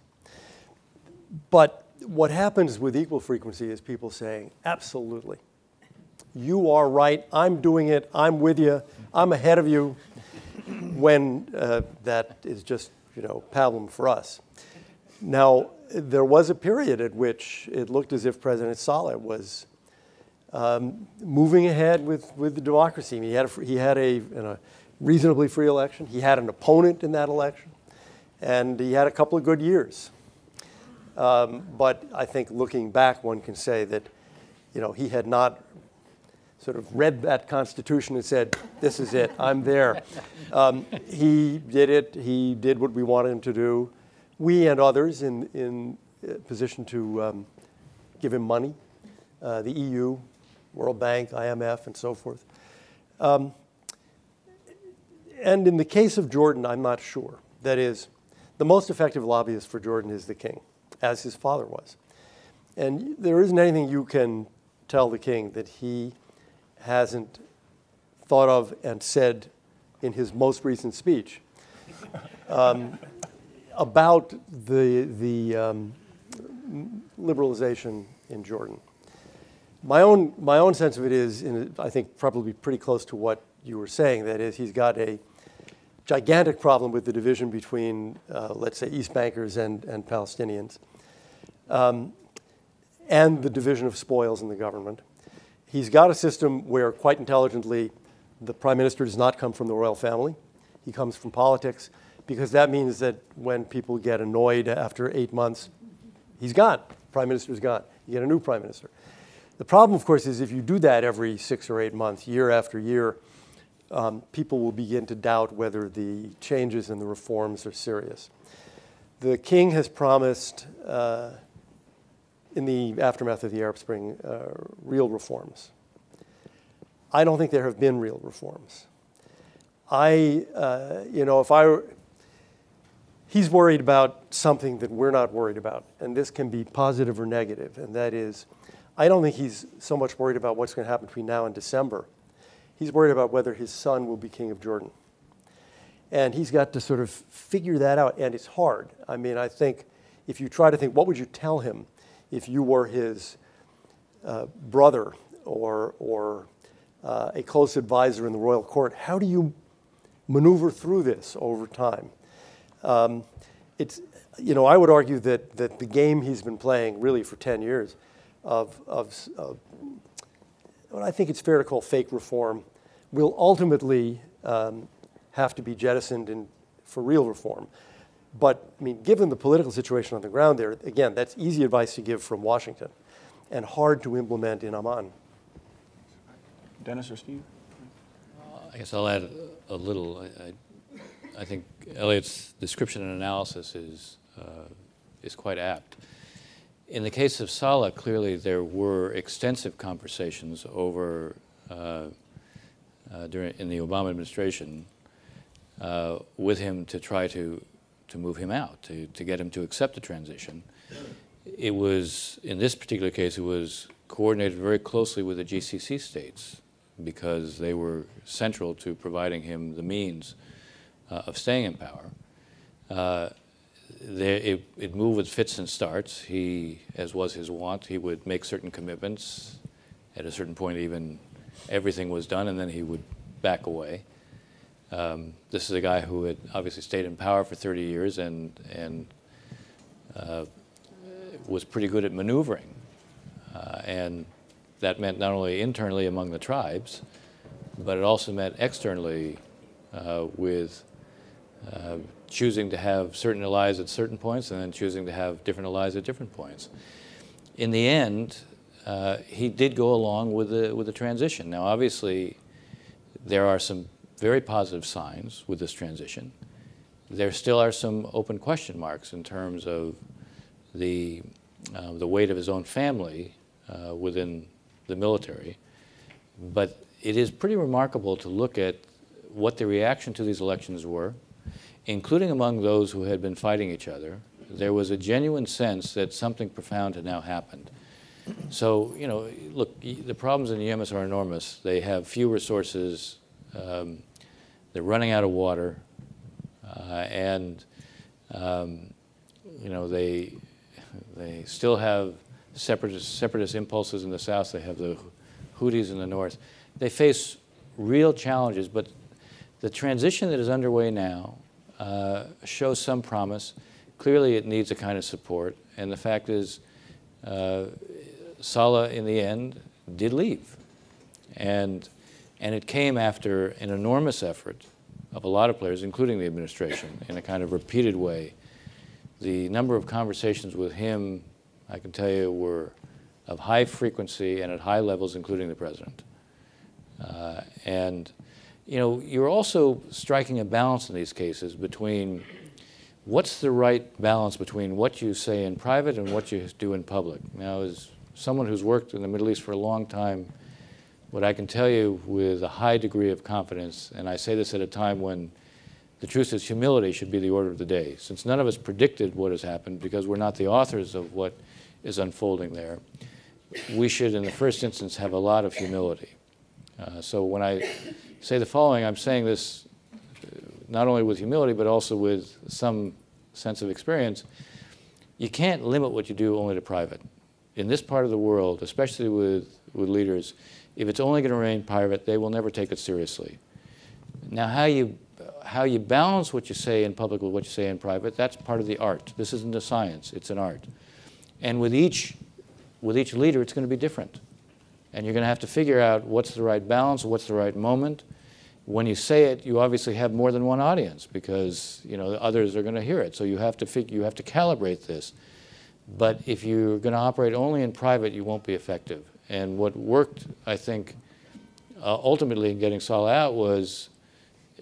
But what happens with equal frequency is people saying, absolutely. You are right. I'm doing it. I'm with you. I'm ahead of you. When that is just, pablum for us. Now, there was a period at which it looked as if President Saleh was moving ahead with the democracy. I mean, he had a reasonably free election. He had an opponent in that election, and he had a couple of good years. But I think looking back, one can say that, he had not sort of read that Constitution and said, this is it, I'm there. He did it. He did what we wanted him to do. We and others in position to give him money, the EU, World Bank, IMF, and so forth. And in the case of Jordan, I'm not sure. That is, the most effective lobbyist for Jordan is the king, as his father was. And there isn't anything you can tell the king that he hasn't thought of and said in his most recent speech about the liberalization in Jordan. My own sense of it is, I think, probably pretty close to what you were saying. That is, he's got a gigantic problem with the division between, let's say, East Bankers and Palestinians, and the division of spoils in the government. He's got a system where, quite intelligently, the prime minister does not come from the royal family. He comes from politics, because that means that when people get annoyed after 8 months, he's gone. Prime minister's gone. You get a new prime minister. The problem, of course, is if you do that every 6 or 8 months, year after year, people will begin to doubt whether the changes and the reforms are serious. The king has promised, in the aftermath of the Arab Spring, real reforms. I don't think there have been real reforms. He's worried about something that we're not worried about, and this can be positive or negative, and that is, I don't think he's so much worried about what's going to happen between now and December. He's worried about whether his son will be king of Jordan. And he's got to sort of figure that out, and it's hard. I mean, I think if you try to think, what would you tell him if you were his brother or a close advisor in the royal court? How do you maneuver through this over time? I would argue that the game he's been playing really for 10 years of what I think it's fair to call fake reform will ultimately have to be jettisoned for real reform. But, I mean, given the political situation on the ground there, again, that's easy advice to give from Washington and hard to implement in Amman. Dennis or Steve? I guess I'll add a little. I think Elliott's description and analysis is quite apt. In the case of Saleh, clearly there were extensive conversations over in the Obama administration with him to try to move him out, to get him to accept the transition. It was, in this particular case, it was coordinated very closely with the GCC states because they were central to providing him the means of staying in power. It moved with fits and starts. He, as was his wont, he would make certain commitments. At a certain point, even everything was done, and then he would back away. This is a guy who had obviously stayed in power for 30 years and was pretty good at maneuvering. And that meant not only internally among the tribes, but it also meant externally with choosing to have certain allies at certain points and then choosing to have different allies at different points. In the end, he did go along with the transition. Now, obviously, there are some very positive signs with this transition. There still are some open question marks in terms of the weight of his own family within the military. But it is pretty remarkable to look at what the reaction to these elections were, including among those who had been fighting each other. There was a genuine sense that something profound had now happened. So, look, the problems in Yemen are enormous. They have few resources. They're running out of water. They still have separatist impulses in the south. They have the Houthis in the north. They face real challenges, but the transition that is underway now shows some promise. Clearly, it needs a kind of support, and the fact is, Saleh, in the end, did leave, and it came after an enormous effort of a lot of players, including the administration, in a kind of repeated way. The number of conversations with him, I can tell you, were of high frequency and at high levels, including the president. You're also striking a balance in these cases between what's the right balance between what you say in private and what you do in public. Now, as someone who's worked in the Middle East for a long time, what I can tell you with a high degree of confidence, and I say this at a time when the truth is humility should be the order of the day. Since none of us predicted what has happened because we're not the authors of what is unfolding there, we should, in the first instance, have a lot of humility. So when I say the following, I'm saying this not only with humility, but also with some sense of experience. You can't limit what you do only to private. In this part of the world, especially with leaders, if it's only going to remain private, they will never take it seriously. Now, how you balance what you say in public with what you say in private, that's part of the art. This isn't a science, it's an art. And with each leader, it's going to be different. And you're going to have to figure out what's the right balance, what's the right moment. When you say it, you obviously have more than one audience because others are going to hear it. So you have to calibrate this. But if you're going to operate only in private, you won't be effective. And what worked, I think, ultimately in getting Saleh out was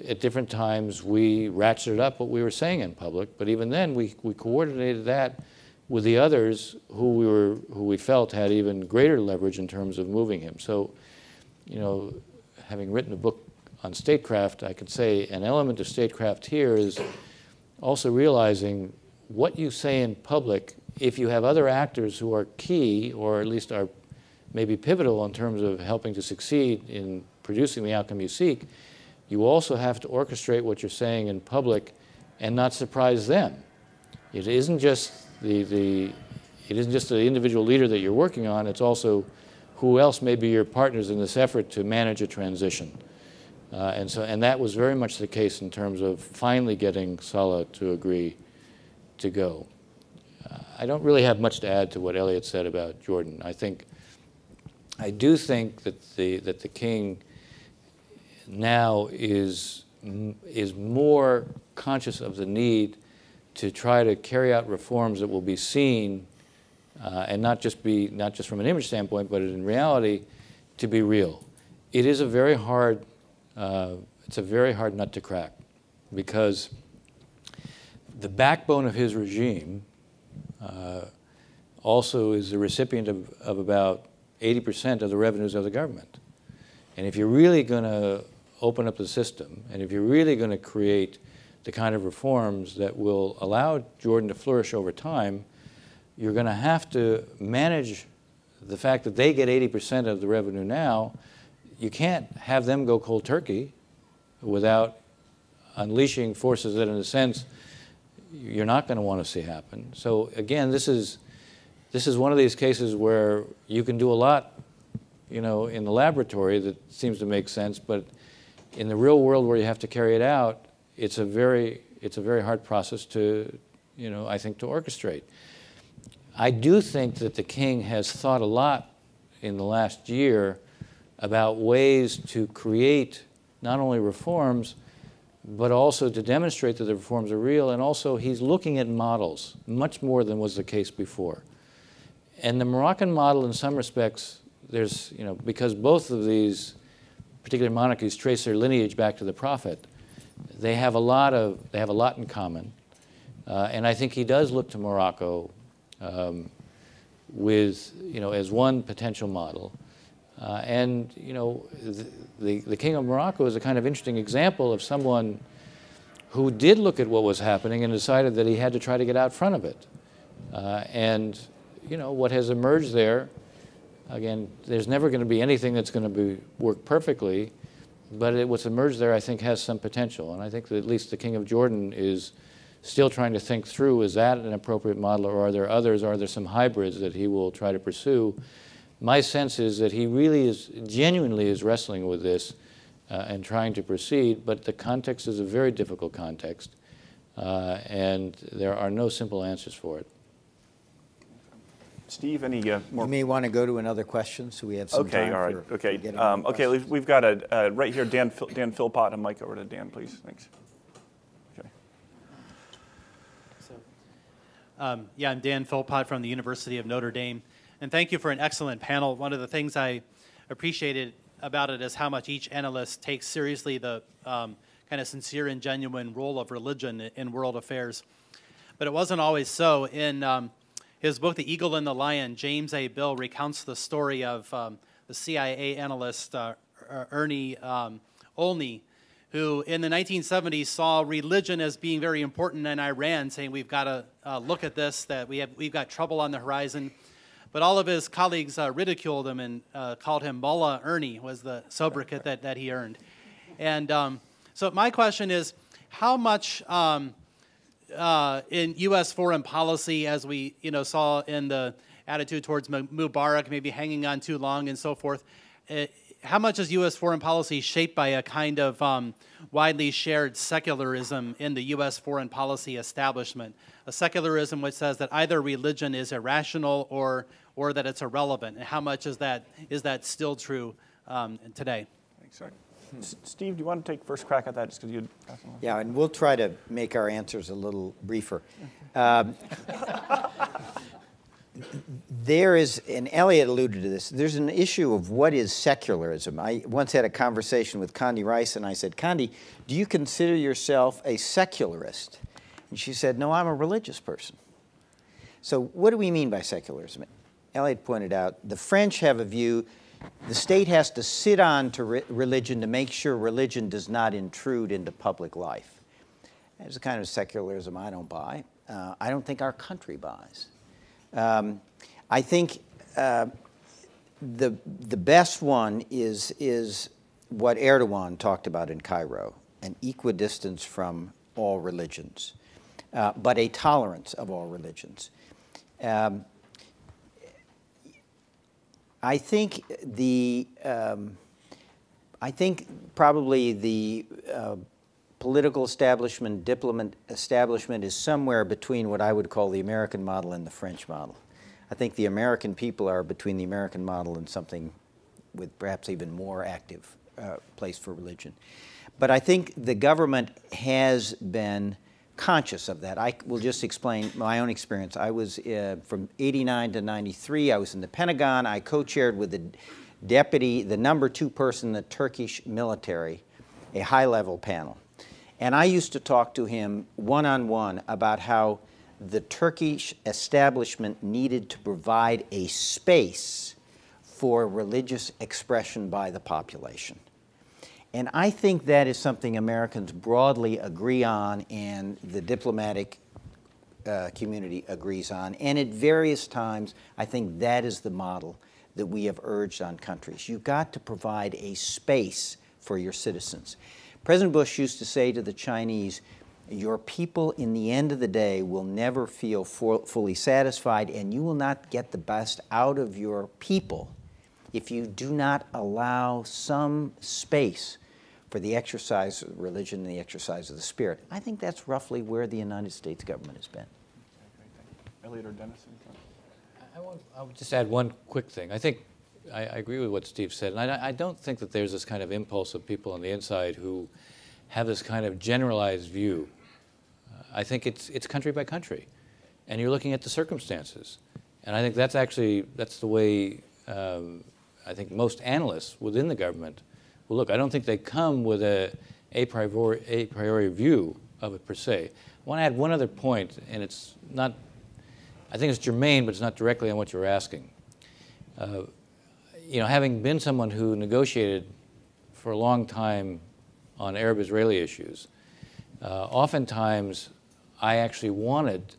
at different times we ratcheted up what we were saying in public, but even then we coordinated that with the others who we felt had even greater leverage in terms of moving him. So, you know, having written a book on statecraft, I could say an element of statecraft here is also realizing what you say in public, if you have other actors who are key, or at least are maybe pivotal in terms of helping to succeed in producing the outcome you seek, you also have to orchestrate what you're saying in public and not surprise them. It isn't just the individual leader that you're working on, it's also who else may be your partners in this effort to manage a transition. And that was very much the case in terms of finally getting Saleh to agree to go. I don't really have much to add to what Elliott said about Jordan. I do think that the king now is more conscious of the need to try to carry out reforms that will be seen, and not just from an image standpoint, but in reality, to be real. It is a very hard nut to crack, because the backbone of his regime also is the recipient of about 80% of the revenues of the government. And if you're really going to open up the system, and if you're really going to create the kind of reforms that will allow Jordan to flourish over time, you're going to have to manage the fact that they get 80% of the revenue now. You can't have them go cold turkey without unleashing forces that, in a sense, you're not going to want to see happen. So again, this is one of these cases where you can do a lot, you know, in the laboratory that seems to make sense, but in the real world where you have to carry it out, it's a very hard process to, you know, I think, to orchestrate. I do think that the king has thought a lot in the last year about ways to create not only reforms, but also to demonstrate that the reforms are real, and also he's looking at models much more than was the case before. And the Moroccan model, in some respects, there's, you know, because both of these particular monarchies trace their lineage back to the Prophet, they have a lot in common. And I think he does look to Morocco with, you know, as one potential model. And, you know, the King of Morocco is a kind of interesting example of someone who did look at what was happening and decided that he had to try to get out front of it. And, you know, what has emerged there, again, there's never going to be anything that's going to work perfectly, but what's emerged there, I think, has some potential. And I think that at least the King of Jordan is still trying to think through, is that an appropriate model, or are there others, are there some hybrids that he will try to pursue? My sense is that he really genuinely is wrestling with this and trying to proceed, but the context is a very difficult context, and there are no simple answers for it. Steve, any more? You may want to go to another question, so we have some time. All right. For okay. getting Okay. We've got right here, Dan Philpott, a mic over to Dan, please. Thanks. Okay. Yeah, I'm Dan Philpott from the University of Notre Dame, and thank you for an excellent panel. One of the things I appreciated about it is how much each analyst takes seriously the kind of sincere and genuine role of religion in world affairs. But it wasn't always so. In his book, The Eagle and the Lion, James A. Bill recounts the story of the CIA analyst Ernie Olney, who in the 1970s saw religion as being very important in Iran, saying we've got to look at this, that we've got trouble on the horizon. But all of his colleagues ridiculed him and called him Mullah Ernie, was the sobriquet that he earned. And so my question is, how much in U.S. foreign policy, as we saw in the attitude towards Mubarak, maybe hanging on too long and so forth, how much is U.S. foreign policy shaped by a kind of widely shared secularism in the U.S. foreign policy establishment? A secularism which says that either religion is irrational or that it's irrelevant. And how much is that still true today? Thanks, sir. Steve, do you want to take first crack at that just because you pass along? Yeah, and we'll try to make our answers a little briefer. there is, and Elliott alluded to this, there's an issue of what is secularism. I once had a conversation with Condi Rice, and I said, Condi, do you consider yourself a secularist? And she said, no, I'm a religious person. So what do we mean by secularism? Elliott pointed out, the French have a view, the state has to sit on to religion to make sure religion does not intrude into public life. That's the kind of secularism I don't buy. I don't think our country buys. I think the best one is what Erdogan talked about in Cairo, an equidistance from all religions, but a tolerance of all religions. I think probably the political establishment, diplomat establishment is somewhere between what I would call the American model and the French model. I think the American people are between the American model and something with perhaps even more active place for religion. But I think the government has been conscious of that. I will just explain my own experience. I was from 89 to 93, I was in the Pentagon. I co-chaired with the deputy, the #2 person in the Turkish military, a high-level panel. And I used to talk to him one-on-one about how the Turkish establishment needed to provide a space for religious expression by the population. And I think that is something Americans broadly agree on and the diplomatic community agrees on. And at various times, I think that is the model that we have urged on countries. You've got to provide a space for your citizens. President Bush used to say to the Chinese, your people in the end of the day will never feel fully satisfied, and you will not get the best out of your people if you do not allow some space for the exercise of religion and the exercise of the spirit. I think that's roughly where the United States government has been. Elliott or Dennis? I would just add one quick thing. I think I agree with what Steve said, and I don't think that there's this kind of impulse of people on the inside who have this kind of generalized view. I think it's country by country, and you're looking at the circumstances. And I think that's the way I think most analysts within the government will look. I don't think they come with a priori view of it per se. I want to add one other point, and it's not, I think it's germane, but it's not directly on what you're asking. You know, having been someone who negotiated for a long time on Arab-Israeli issues, oftentimes I actually wanted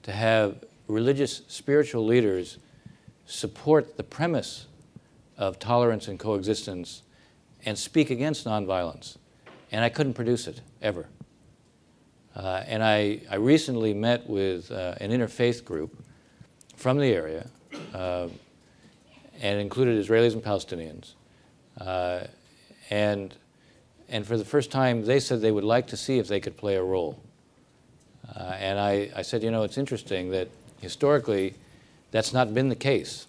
to have religious, spiritual leaders support the premise of tolerance and coexistence and speak against nonviolence. And I couldn't produce it, ever. And I recently met with an interfaith group from the area, and included Israelis and Palestinians. And for the first time, they said they would like to see if they could play a role. And I said, you know, it's interesting that historically, that's not been the case.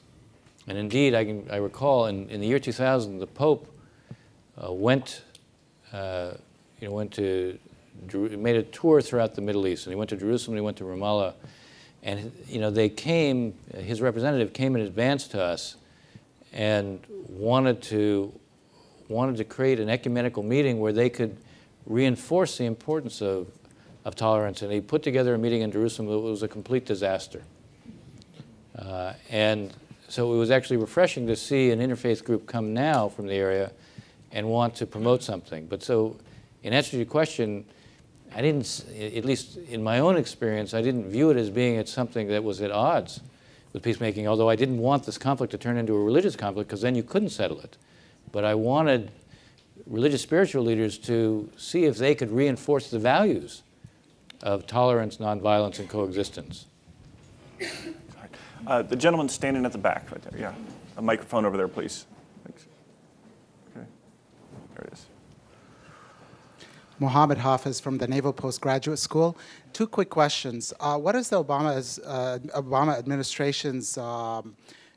And indeed, I recall in the year 2000, the Pope made a tour throughout the Middle East, and he went to Jerusalem, and he went to Ramallah, and you know, they came. His representative came in advance to us, and wanted to create an ecumenical meeting where they could reinforce the importance of tolerance. And he put together a meeting in Jerusalem that was a complete disaster. And so it was actually refreshing to see an interfaith group come now from the area and want to promote something. But so, in answer to your question, I didn't, at least in my own experience, I didn't view it as being something that was at odds with peacemaking, although I didn't want this conflict to turn into a religious conflict, because then you couldn't settle it. But I wanted religious spiritual leaders to see if they could reinforce the values of tolerance, nonviolence, and coexistence. The gentleman standing at the back right there, yeah. A microphone over there, please. Thanks. Okay, there it is. Mohammed Hafiz from the Naval Postgraduate School. Two quick questions. What is the Obama administration's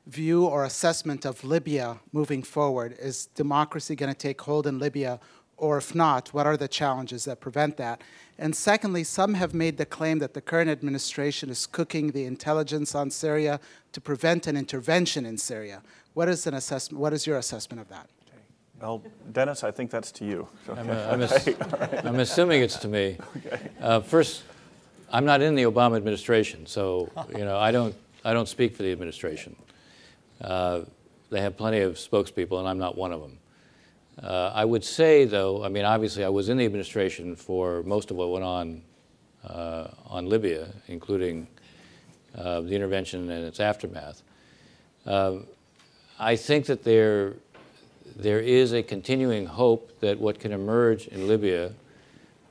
view or assessment of Libya moving forward? Is democracy going to take hold in Libya, or if not, what are the challenges that prevent that? And secondly, some have made the claim that the current administration is cooking the intelligence on Syria to prevent an intervention in Syria. What is your assessment of that? Well, Dennis, I think that's to you. I'm assuming it's to me. Okay. First, I'm not in the Obama administration, so I don't speak for the administration. They have plenty of spokespeople, and I'm not one of them. I would say, though, I mean, obviously, I was in the administration for most of what went on Libya, including the intervention and its aftermath. I think that there is a continuing hope that what can emerge in Libya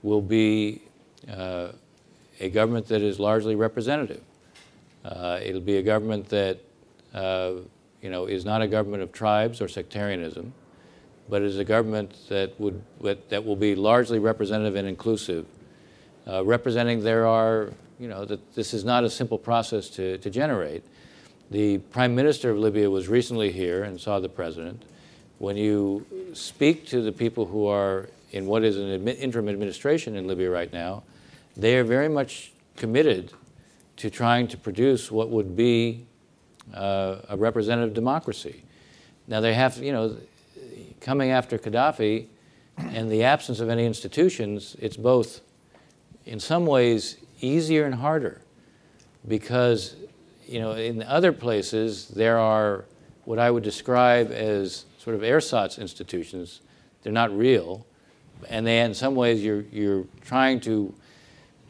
will be a government that is largely representative. It'll be a government that is not a government of tribes or sectarianism, but is a government that will be largely representative and inclusive, representing that this is not a simple process to generate. The Prime Minister of Libya was recently here and saw the President. When you speak to the people who are in what is an interim administration in Libya right now, they are very much committed to trying to produce what would be a representative democracy. Now they have, coming after Gaddafi and the absence of any institutions, it's both in some ways easier and harder because, in other places there are what I would describe as sort of ersatz institutions. They're not real, and in some ways you're trying to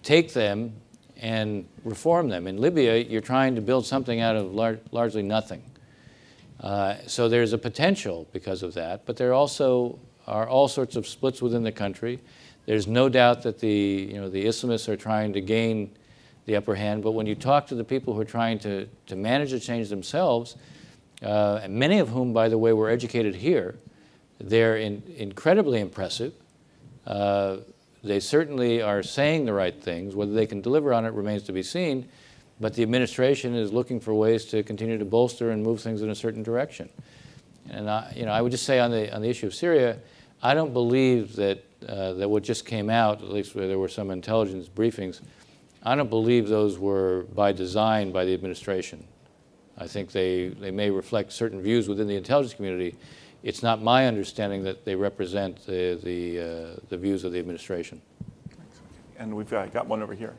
take them and reform them. In Libya, you're trying to build something out of largely nothing. So there's a potential because of that, but there also are all sorts of splits within the country. There's no doubt that the Islamists are trying to gain the upper hand, but when you talk to the people who are trying to manage the change themselves, and many of whom, by the way, were educated here, they're incredibly impressive. They certainly are saying the right things. Whether they can deliver on it remains to be seen, but the administration is looking for ways to continue to bolster and move things in a certain direction. And I would just say on the issue of Syria, I don't believe that what just came out, at least where there were some intelligence briefings, I don't believe those were by design by the administration. I think they may reflect certain views within the intelligence community. It's not my understanding that they represent the views of the administration. And we've got one over here.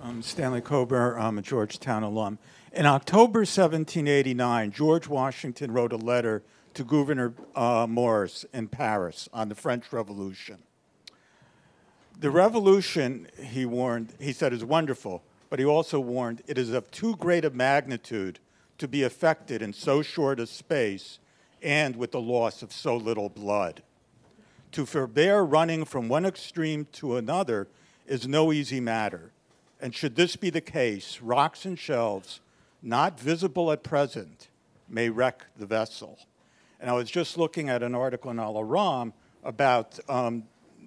I'm Stanley Kober. I'm a Georgetown alum. In October 1789, George Washington wrote a letter to Gouverneur Morris in Paris on the French Revolution. The revolution, he warned, he said, is wonderful, but he also warned it is of too great a magnitude to be effected in so short a space and with the loss of so little blood. To forbear running from one extreme to another is no easy matter, and should this be the case, rocks and shelves, not visible at present, may wreck the vessel. And I was just looking at an article in Al-Aram about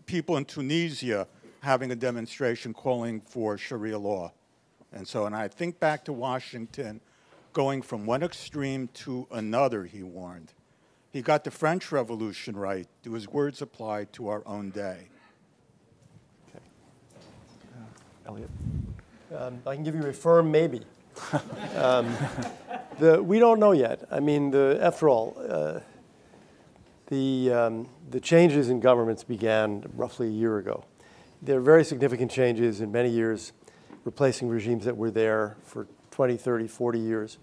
people in Tunisia having a demonstration calling for Sharia law. And I think back to Washington, going from one extreme to another, he warned. He got the French Revolution right. Do his words apply to our own day? Okay. Elliott? I can give you a firm maybe. We don't know yet. I mean, after all, the changes in governments began roughly a year ago. There are very significant changes in many years, replacing regimes that were there for 20, 30, 40 years.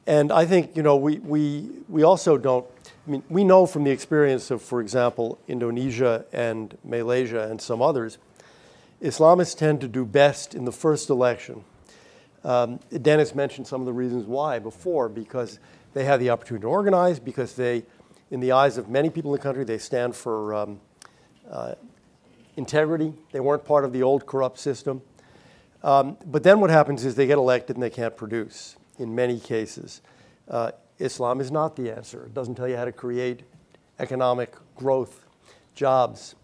And I think, we also don't, we know from the experience of, for example, Indonesia and Malaysia and some others, Islamists tend to do best in the first election. Dennis mentioned some of the reasons why before, because they have the opportunity to organize, because they, in the eyes of many people in the country, they stand for integrity. They weren't part of the old corrupt system. But then what happens is they get elected and they can't produce in many cases. Islam is not the answer. It doesn't tell you how to create economic growth, jobs.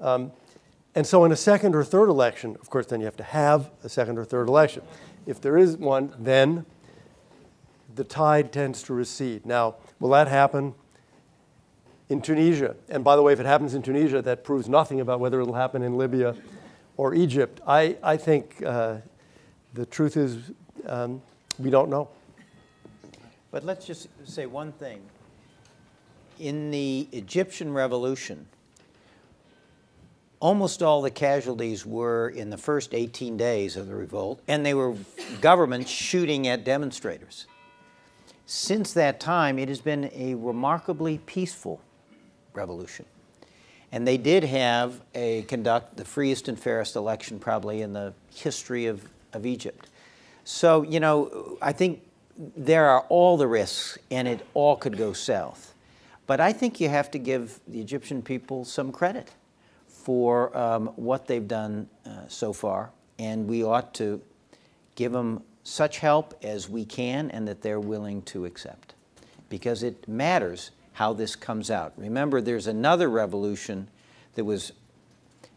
And so in a second or third election, of course, then you have to have a second or third election. If there is one, then the tide tends to recede. Now, will that happen in Tunisia. And by the way, if it happens in Tunisia, that proves nothing about whether it'll happen in Libya or Egypt. I think the truth is we don't know. But let's just say one thing. In the Egyptian revolution, almost all the casualties were in the first 18 days of the revolt, and they were governments shooting at demonstrators. Since that time, it has been a remarkably peaceful revolution. And they did conduct the freest and fairest election probably in the history of Egypt. So, you know, I think there are all the risks, and it all could go south. But I think you have to give the Egyptian people some credit for what they've done so far, and we ought to give them such help as we can and that they're willing to accept, because it matters how this comes out. Remember, there's another revolution that was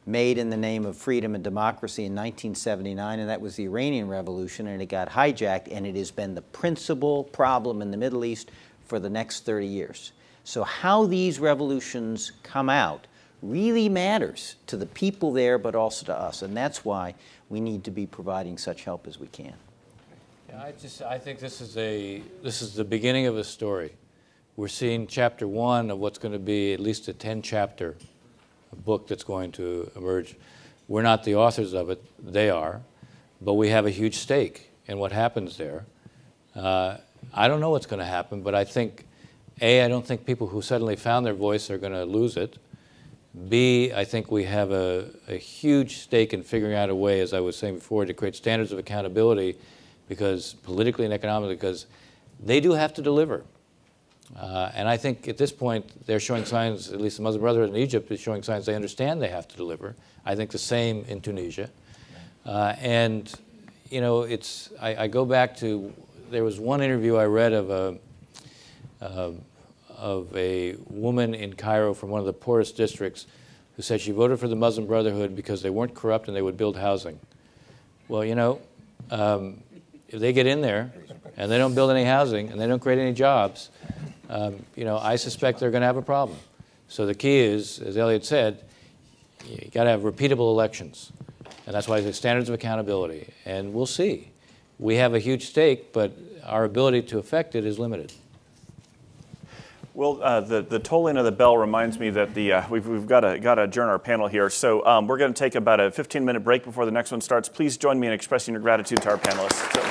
made in the name of freedom and democracy in 1979, and that was the Iranian Revolution, and it got hijacked, and it has been the principal problem in the Middle East for the next 30 years. So how these revolutions come out really matters to the people there, but also to us, and that's why we need to be providing such help as we can. Yeah, I think this is the beginning of a story. We're seeing chapter 1 of what's going to be at least a 10-chapter book that's going to emerge. We're not the authors of it, they are, but we have a huge stake in what happens there. I don't know what's going to happen, but I think, A, I don't think people who suddenly found their voice are going to lose it. B, I think we have a huge stake in figuring out a way, as I was saying before, to create standards of accountability, because politically and economically, because they do have to deliver. And I think at this point, they're showing signs, at least the Muslim Brotherhood in Egypt is showing signs they understand they have to deliver. I think the same in Tunisia. And, you know, I go back to, there was one interview I read of a woman in Cairo from one of the poorest districts who said she voted for the Muslim Brotherhood because they weren't corrupt and they would build housing. Well, you know, if they get in there and they don't build any housing and they don't create any jobs, you know, I suspect they're going to have a problem. So the key is, as Elliott said, you got to have repeatable elections. And that's why there's standards of accountability. And we'll see. We have a huge stake, but our ability to affect it is limited. Well, the tolling of the bell reminds me that we've got to adjourn our panel here. So we're going to take about a 15-minute break before the next one starts. Please join me in expressing your gratitude to our panelists. So.